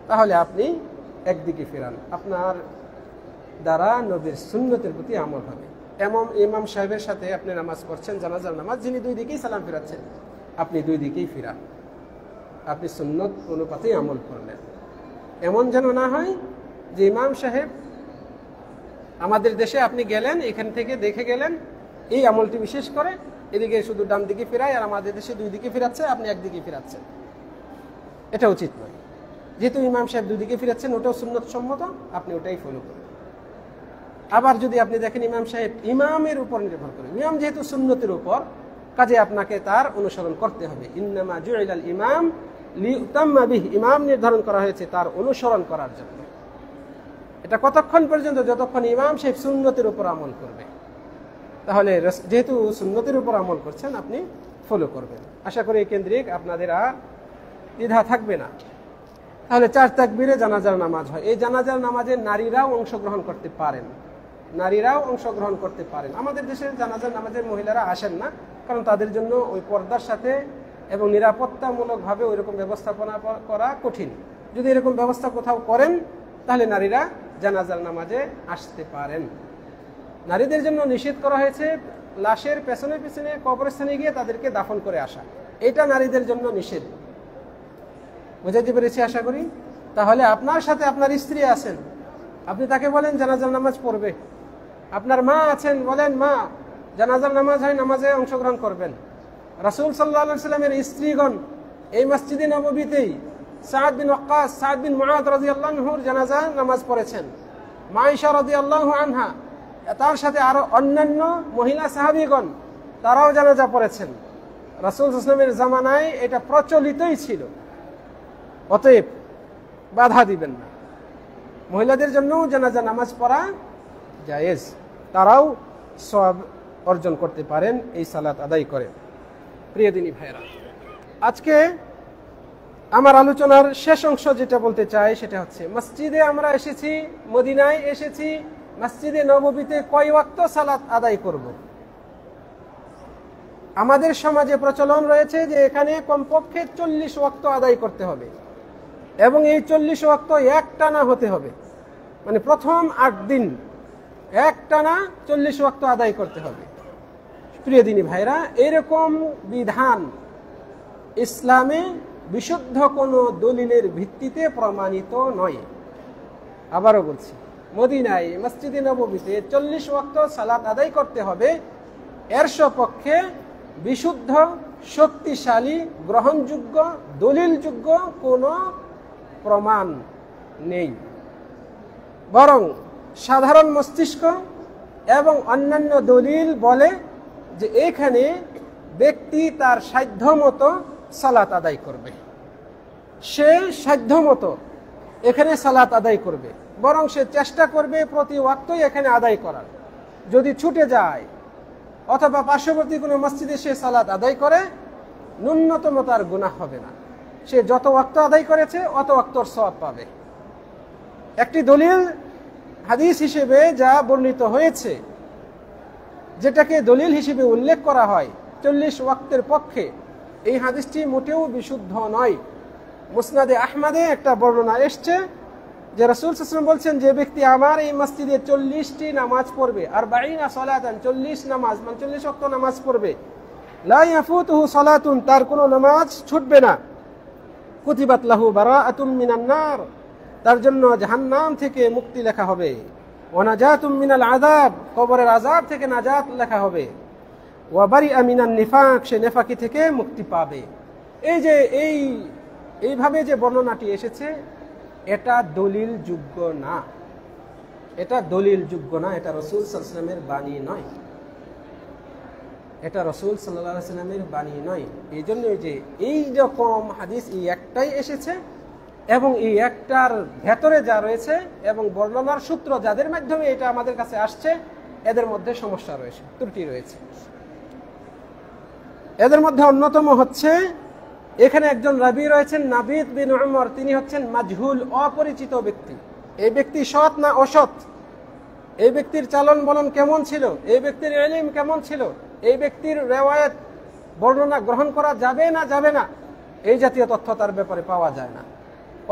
তাহলে আপনি একদিকে ফেরান, আপনার দ্বারা নবীর সুন্নতের প্রতি আমল হবে। এমন ইমাম সাহেবের সাথে আপনি নামাজ পড়ছেন, জানাজার নামাজ, যিনি দুই দিকেই সালাম ফেরাচ্ছেন, আপনি দুই দিকেই ফিরান, আপনি সুন্নত অনুপাতেই আমল করলেন। এমন যেন না হয় যে ইমাম সাহেব আমাদের দেশে আপনি গেলেন, এখান থেকে দেখে গেলেন এই আমলটি বিশেষ করে এদিকে শুধু ডান দিকে ফেরায়, আর আমাদের দেশে দুই দিকে ফিরাচ্ছে, আপনি একদিকে ফিরাচ্ছেন। এটা উচিত নয়। যেহেতু ইমাম সাহেব দুই দিকে ফিরাচ্ছেন, ওটাও সুন্নত সম্মত, আপনি ওটাই ফলো করুন। আবার যদি আপনি দেখেন ইমাম সাহেব ইমামের উপর নির্ভর করে, ইমাম যেহেতু সুন্নতের উপর, কাজে আপনাকে তার অনুসরণ করতে হবে। ইন্নামা জুইলাল ইমাম লিউতাম্মা বিহি, ইমাম নির্ধারণ করা হয়েছে তার অনুসরণ করার জন্য। এটা কতক্ষণ পর্যন্ত? যতক্ষণ ইমাম সাহেব সুন্নতের উপর আমল করবে। তাহলে যেহেতু সুন্নতের উপর আমল করছেন, আপনি ফলো করবেন। আশা করি এই কেন্দ্রিক আপনাদের আর দ্বিধা থাকবে না। তাহলে 4 তাকবীরে জানাজার নামাজ হয়। এই জানাজার নামাজে নারীরাও অংশগ্রহণ করতে পারেন, নারীরাও অংশগ্রহণ করতে পারেন। আমাদের দেশের জানাজার নামাজে মহিলারা আসেন না, কারণ তাদের জন্য ওই পর্দার সাথে এবং নিরাপত্তামূলকভাবে ওইরকম ব্যবস্থাপনা করা কঠিন। যদি এরকম ব্যবস্থা কোথাও করেন, তাহলে নারীরা জানাজার নামাজে আসতে পারেন। নারীদের জন্য নিষেধ করা হয়েছে লাশের পেছনে পেছনে কবরস্থানে গিয়ে তাদেরকে দাফন করে আসা, এটা নারীদের জন্য নিষেধ। বুঝাতে পেরেছি আশা করি। তাহলে আপনার সাথে আপনার স্ত্রী আছেন, আপনি তাকে বলেন জানাজার নামাজ পড়বে। আপনার মা আছেন, বলেন মা জানাজার নামাজ হয়, নামাজে অংশগ্রহণ করবেন। রাসূল সাল্লাল্লাহু আলাইহি ওয়াসাল্লামের স্ত্রীগণ এই মসজিদে নববীতেই সাদ বিন ওয়াক্কাস, সাদ বিন মুআদ রাদিয়াল্লাহু আনহুর জানাজা নামাজ পড়েছেন। মা আয়েশা রাদিয়াল্লাহু আনহা, তার সাথে আরো অন্যান্য মহিলা সাহাবীগণ তারাও জানাজা পড়েছেন। রাসূল সাল্লাল্লাহু আলাইহি ওয়াসাল্লামের জামানায় এটা প্রচলিতই ছিল। অতএব বাধা দিবেন না। মহিলাদের জন্যও জানাজা নামাজ পড়া জায়েজ, তারাও সওয়াব অর্জন করতে পারেন এই সালাত আদায় করে। প্রিয় দিনী ভাইরা, আজকে আমার আলোচনার শেষ অংশ যেটা বলতে চাই সেটা হচ্ছে, মসজিদে আমরা এসেছি, মদিনায় এসেছি, মসজিদে নববীতে কয় ওয়াক্ত সালাত আদায় করব। আমাদের সমাজে প্রচলন রয়েছে যে এখানে কমপক্ষে 40 ওয়াক্ত আদায় করতে হবে এবং এই 40 ওয়াক্ত একটানা হতে হবে। মানে প্রথম 8 দিন একটানা 40 ওয়াক্ত আদায় করতে হবে। প্রিয় দিনী ভাইরা, এরকম বিধান ইসলামে বিশুদ্ধ কোনো দলিলের ভিত্তিতে প্রমাণিত নয়। আবারও বলছি, মদিনায় মসজিদে নববীতে 40 ওয়াক্ত সালাত আদায় করতে হবে, এর সপক্ষে বিশুদ্ধ, শক্তিশালী, গ্রহণযোগ্য, দলিলযোগ্য কোনো প্রমাণ নেই। বরং সাধারণ মস্তিষ্ক এবং অন্যান্য দলিল বলে যে এখানে ব্যক্তি তার সাধ্যমতো সালাত আদায় করবে, সে সাধ্যমতো এখানে সালাত আদায় করবে, বরং সে চেষ্টা করবে প্রতি ওয়াক্তই এখানে আদায় করার। যদি ছুটে যায় অথবা পার্শ্ববর্তী কোনো মসজিদে সে সালাত আদায় করে, ন্যূনতম তার গুনাহ হবে না। সে যত ওয়াক্ত আদায় করেছে অত ওয়াক্তর সওয়াব পাবে। একটি দলিল হাদিস হিসেবে যা বর্ণিত হয়েছে, যেটাকে দলিল হিসেবে উল্লেখ করা হয় 40 ওয়াক্তের পক্ষে, এই হাদিসটি মোটেও বিশুদ্ধ নয়। মুসনাদে আহমদে একটা বর্ণনা এসছে যে রাসূল সাল্লাল্লাহু আলাইহি ওয়াসাল্লাম বলছেন, যে ব্যক্তি আমার এই মসজিদে 40টি নামাজ পড়বে, 40 সালাতান, 40 নামাজ মানে 40 ওয়াক্ত নামাজ পড়বে, লা ইয়াফুতুহু সালাতুন, তার কোনো নামাজ ছুটবে না, কুতিবাত লাহু বারাআতুম মিনান নার, তার জন্য জাহান্নাম থেকে মুক্তি লেখা হবে, ওয়া নাজাতুম মিনাল আযাব, কবরের আযাব থেকে নাজাত লেখা হবে, ওয়া বারিআ মিনান নিফাক, সে নেফাকি থেকে মুক্তি পাবে। এই যে এইভাবে যে বর্ণনাটি এসেছে, এটা দলিলযোগ্য না, এটা দলিলযোগ্য না, এটা রাসূল সাল্লাল্লাহু আলাইহি ওয়াসাল্লামের বাণী নয়, এটা রাসূল সাল্লাল্লাহু আলাইহি ওয়াসাল্লামের বাণী নয়। এই জন্যই যে এই রকম হাদিস এই একটাই এসেছে এবং এই একটার ভেতরে যা রয়েছে এবং বর্ণনার সূত্র যাদের মাধ্যমে এটা আমাদের কাছে আসছে, এদের মধ্যে সমস্যা রয়েছে, ত্রুটি রয়েছে। এদের মধ্যে অন্যতম হচ্ছে, এখানে একজন রাবী রয়েছেন নাবিদ বিন উমর, তিনি হচ্ছেন মাজহুল, অপরিচিত ব্যক্তি। এই ব্যক্তি সৎ না অসৎ, এই ব্যক্তির চালন বলন কেমন ছিল, এই ব্যক্তির ইলম কেমন ছিল, এই ব্যক্তির রিওয়ায়াত বর্ণনা গ্রহণ করা যাবে না যাবে না, এই জাতীয় তথ্য তার ব্যাপারে পাওয়া যায় না,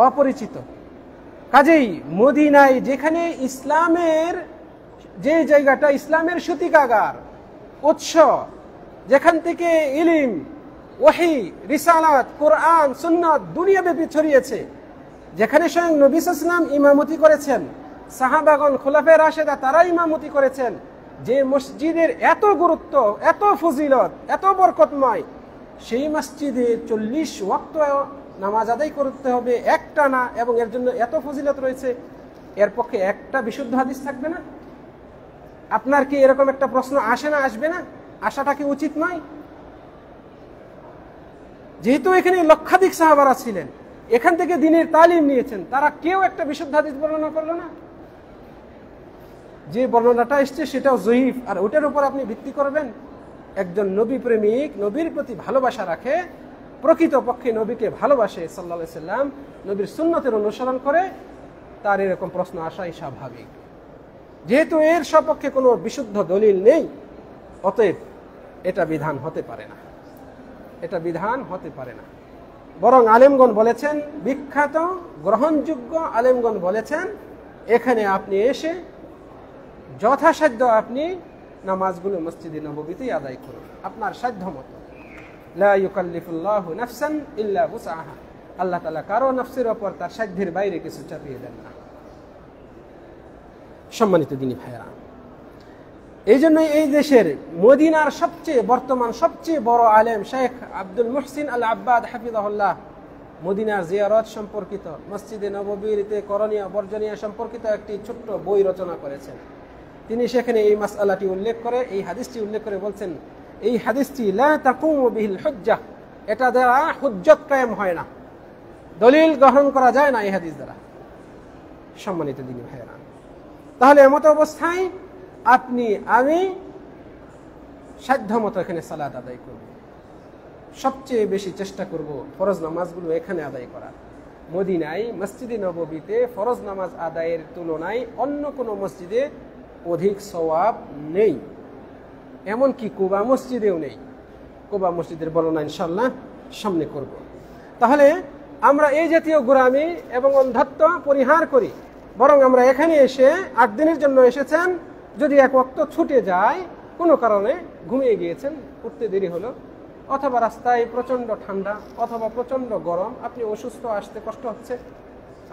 অপরিচিত। কাজেই মদিনায় যেখানে ইসলামের যে জায়গাটা, ইসলামের সূতিকাগার, উৎস, যেখান থেকে ইলম, ওহী, রিসালাত, কোরআন, সুন্নাত দুনিয়াব্যাপী ছড়িয়েছে, যেখানে স্বয়ং নবী সাল্লাল্লাহু আলাইহি ওয়াসাল্লাম ইমামতি করেছেন, সাহাবাগণ, খুলাফায়ে রাশেদা তারা ইমামতি করেছেন, যে মসজিদের এত গুরুত্ব, এত ফজিলত, এত বরকতময়, সেই মসজিদে 40 ওয়াক্ত নামাজ আদায় করতে হবে একটানা, এবং এর জন্য এত ফজিলত রয়েছে, এর পক্ষে একটা বিশুদ্ধ হাদিস থাকবে না? আপনার কি এরকম একটা প্রশ্ন আসে না, আসবে না? আসাটা কি উচিত নয়? যেহেতু এখানে লক্ষাধিক সাহাবারা ছিলেন, এখান থেকে দ্বীনের তালিম নিয়েছেন, তারা কেউ একটা বিশুদ্ধ হাদিস বর্ণনা করলো না? যে বর্ণনাটা এসছে সেটাও জয়ীফ, আর ওটার উপর আপনি ভিত্তি করবেন? একজন নবী প্রেমিক, নবীর প্রতি ভালোবাসা রাখে, প্রকৃত পক্ষে নবীকে ভালোবাসে সাল্লাল্লাহু আলাইহি সাল্লাম, নবীর সুন্নতের অনুসরণ করে, তার এরকম প্রশ্ন আসাই স্বাভাবিক। যেহেতু এর সপক্ষে কোনো বিশুদ্ধ দলিল নেই, অতএব এটা বিধান হতে পারে না, এটা বিধান হতে পারে না। বরং আলেমগণ বলেছেন, বিখ্যাত গ্রহণযোগ্য আলেমগণ বলেছেন, এখানে আপনি এসে যথাসাধ্য আপনি নামাজগুলো মসজিদে নববীতেই আদায় করুন, আপনার সাধ্য মতো। লা ইউকাল্লিফুল্লাহু নাফসান ইল্লা উসআহা, আল্লাহ তাআলা কারো নফসের উপর তার সাধ্যের বাইরে কিছু চাপিয়ে দেন না। সম্মানিত দিনী ভাইরা, এই জন্য এই দেশের মদিনার বর্তমান সবচেয়ে বড় আলেম শেখ আব্দুল মুহসিন আল আব্বাদ হাফিজাহুল্লাহ মদিনার জিয়ারত সম্পর্কিত, মসজিদে নববীতে করণীয় বর্জনীয় সম্পর্কিত একটি ছোট্ট বই রচনা করেছেন। তিনি সেখানে এই মাসআলাটি উল্লেখ করে, এই হাদিসটি উল্লেখ করে বলছেন, এই হাদিসটি লা তাকুমু বিহিল হুজ্জাহ, এটা দ্বারা হুজ্জত কায়েম হয় না, দলিল গ্রহণ করা যায় না এই হাদিস দ্বারা। সম্মানিত দিনী ভাইরা, তাহলে এমত অবস্থায় আমি সাধ্যমতো এখানে সালাত আদায় করব, সবচেয়ে বেশি চেষ্টা করব ফরজ নামাজগুলো এখানে আদায় করার। মদিনায় মসজিদে নববীতে ফরজ নামাজ আদায়ের তুলনায় অন্য কোনো মসজিদে অধিক সওয়াব নেই, এমনকি কুবা মসজিদেও নেই। কুবা মসজিদের বর্ণনা ইনশাআল্লাহ সামনে করব। তাহলে আমরা এই জাতীয় গোলামি এবং অন্ধত্ব পরিহার করি, বরং আমরা এখানে এসে 8 দিনের জন্য এসেছেন, যদি এক ওয়াক্ত ছুটে যায়, কোনো কারণে ঘুমিয়ে গিয়েছেন, উঠতে দেরি হলো, অথবা রাস্তায় প্রচণ্ড ঠান্ডা অথবা প্রচণ্ড গরম, আপনি অসুস্থ, আসতে কষ্ট হচ্ছে,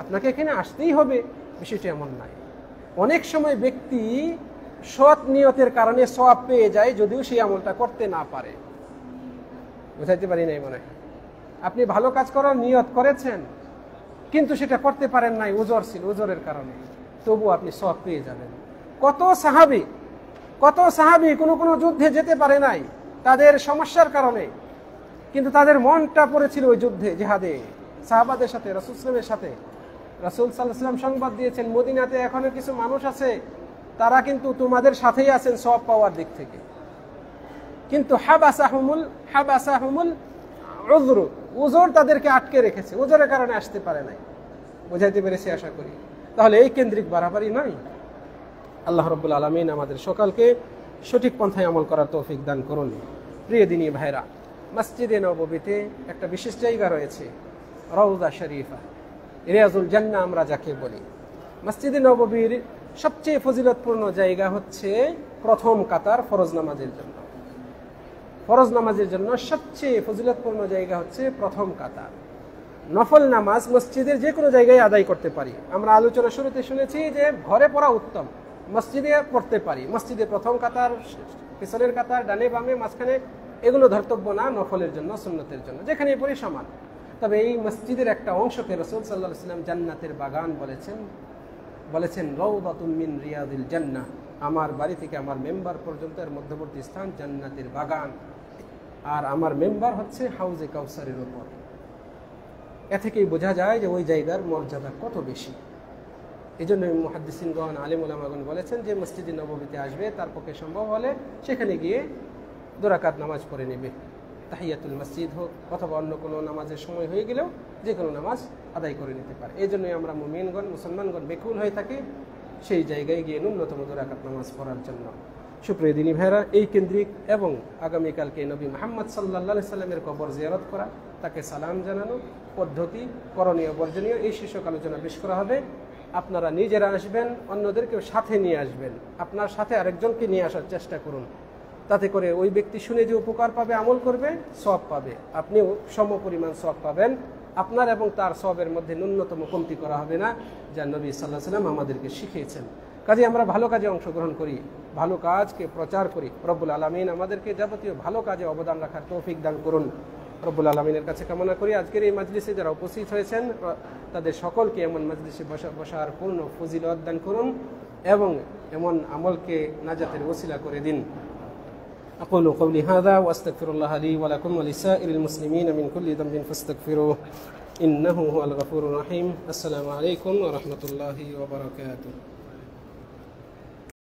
আপনাকে এখানে আসতেই হবে, বিষয়টি এমন নাই। অনেক সময় ব্যক্তি সৎ নিয়তের কারণে সওয়াব পেয়ে যায়, যদিও সেই আমলটা করতে না পারে। বুঝাইতে পারি নাই মনে হয়? আপনি ভালো কাজ করার নিয়ত করেছেন, কিন্তু সেটা করতে পারেন নাই, ওজর ছিল, ওজরের কারণে, তবু আপনি সওয়াব পেয়ে যাবেন। কত সাহাবী কোনো যুদ্ধে যেতে পারে নাই তাদের সমস্যার কারণে, কিন্তু তাদের মনটা পড়েছিল ওই যুদ্ধে, জিহাদে, সাহাবাদের সাথে, রাসূল সাল্লাল্লাহু আলাইহি ওয়াসাল্লামের সাথে। রাসূল সাল্লাল্লাহু আলাইহি ওয়াসাল্লাম সংবাদ দিয়েছেন, মদিনাতে এখনো কিছু মানুষ আছে, তারা কিন্তু তোমাদের সাথেই আছেন সওয়াব পাওয়ার দিক থেকে, কিন্তু হাবাসাহুমুল উযরু, উযর তাদেরকে আটকে রেখেছে, উযরের কারণে আসতে পারে নাই। বুঝাইতে পেরেছি আশা করি। তাহলে এই কেন্দ্রিক বাড়াবাড়ি নাই। আল্লাহ রাব্বুল আলামিন আমাদের সকলকে সঠিক পন্থায় আমল করার তৌফিক দান করুন। প্রিয় দিনী ভাইরা, মসজিদে নববীতে একটা বিশেষ জায়গা রয়েছে, রওজা শরীফা, রিয়াজুল জান্নাহ আমরা যাকে বলি। মসজিদে নববীর সবচেয়ে ফজিলতপূর্ণ জায়গা হচ্ছে প্রথম কাতার ফরজ নামাজের জন্য। ফরজ নামাজের জন্য সবচেয়ে ফজিলতপূর্ণ জায়গা হচ্ছে প্রথম কাতার। নফল নামাজ মসজিদের যে কোনো জায়গায় আদায় করতে পারি। আমরা আলোচনা শুরুতে শুনেছি যে ঘরে পড়া উত্তম, মসজিদে পড়তে পারি। মসজিদে প্রথম কাতার, পিছনের কাতার, ডানে বামে, মাঝখানে, এগুলো ধর্তব্য না নফলের জন্য, সুন্নতের জন্য, যেখানে পড়ি সমান। তবে এই মসজিদের একটা অংশকে রাসূল সাল্লাল্লাহু আলাইহি ওয়াসাল্লাম জান্নাতের বাগান বলেছেন রাউদাতুম মিন রিয়াদিল জান্নাহ, আমার বাড়ি থেকে আমার মেম্বার পর্যন্ত এর মধ্যবর্তী স্থান জান্নাতের বাগান, আর আমার মেম্বার হচ্ছে হাউজে কাউসারের উপর। এ থেকেই বোঝা যায় যে ওই জায়গার মর্যাদা কত বেশি। এই জন্য মুহাদ্দিসিনগণ, আলেম উলামাগণ বলেছেন যে মসজিদে নববীতে আসবে, তার পক্ষে সম্ভব হলে সেখানে গিয়ে 2 রাকাত নামাজ পড়ে নেবে, তাহিয়াতুল মসজিদ হোক অথবা অন্য কোনো নামাজের সময় হয়ে গেলেও যে কোনো নামাজ আদায় করে নিতে পারে। এই জন্যই আমরা মুসলমানগণ বেকুল হয়ে থাকি সেই জায়গায় গিয়ে ন্যূনতম 2 রাকাত নামাজ পড়ার জন্য। সুপ্রিয় দিনী ভাইরা, এই কেন্দ্রিক এবং আগামীকালকে নবী মুহাম্মদ সাল্লাল্লাহু আলাইহি সাল্লামের কবর জিয়ারত করা, তাকে সালাম জানানো, পদ্ধতি, করণীয় বর্জনীয়, এই শীর্ষক আলোচনা পেশ করা হবে। আপনারা নিজেরা আসবেন, অন্যদেরকেও সাথে নিয়ে আসবেন, আপনার সাথে আরেকজনকে নিয়ে আসার চেষ্টা করুন, তাতে করে ওই ব্যক্তি শুনে যে উপকার পাবে, আমল করবে, সওয়াব পাবে, আপনিও সমপরিমাণ সওয়াব পাবেন। আপনার এবং তার সওয়াবের মধ্যে ন্যূনতম কমতি করা হবে না, যা নবী সাল্লাল্লাহু আলাইহি ওয়াসাল্লাম আমাদেরকে শিখিয়েছেন। কাজে আমরা ভালো কাজে অংশগ্রহণ করি, ভালো কাজকে প্রচার করি। রব্বুল আলামিন আমাদেরকে যাবতীয় ভালো কাজে অবদান রাখার তৌফিক দান করুন। রব্বুল আলামিনের কাছে কামনা করি আজকের এই মাজলিসে যারা উপস্থিত হয়েছেন তাদের সকলকে এমন মাজলিসে বসার পূর্ণ ফজিলত দান করুন এবং এমন আমলকে নাজাতের ওসিলা করে দিন। أقول قولي هذا وأستغفر الله لي ولكم ولسائر المسلمين من كل ذنب فاستغفروه إنه هو الغفور الرحيم. السلام عليكم ورحمة الله وبركاته.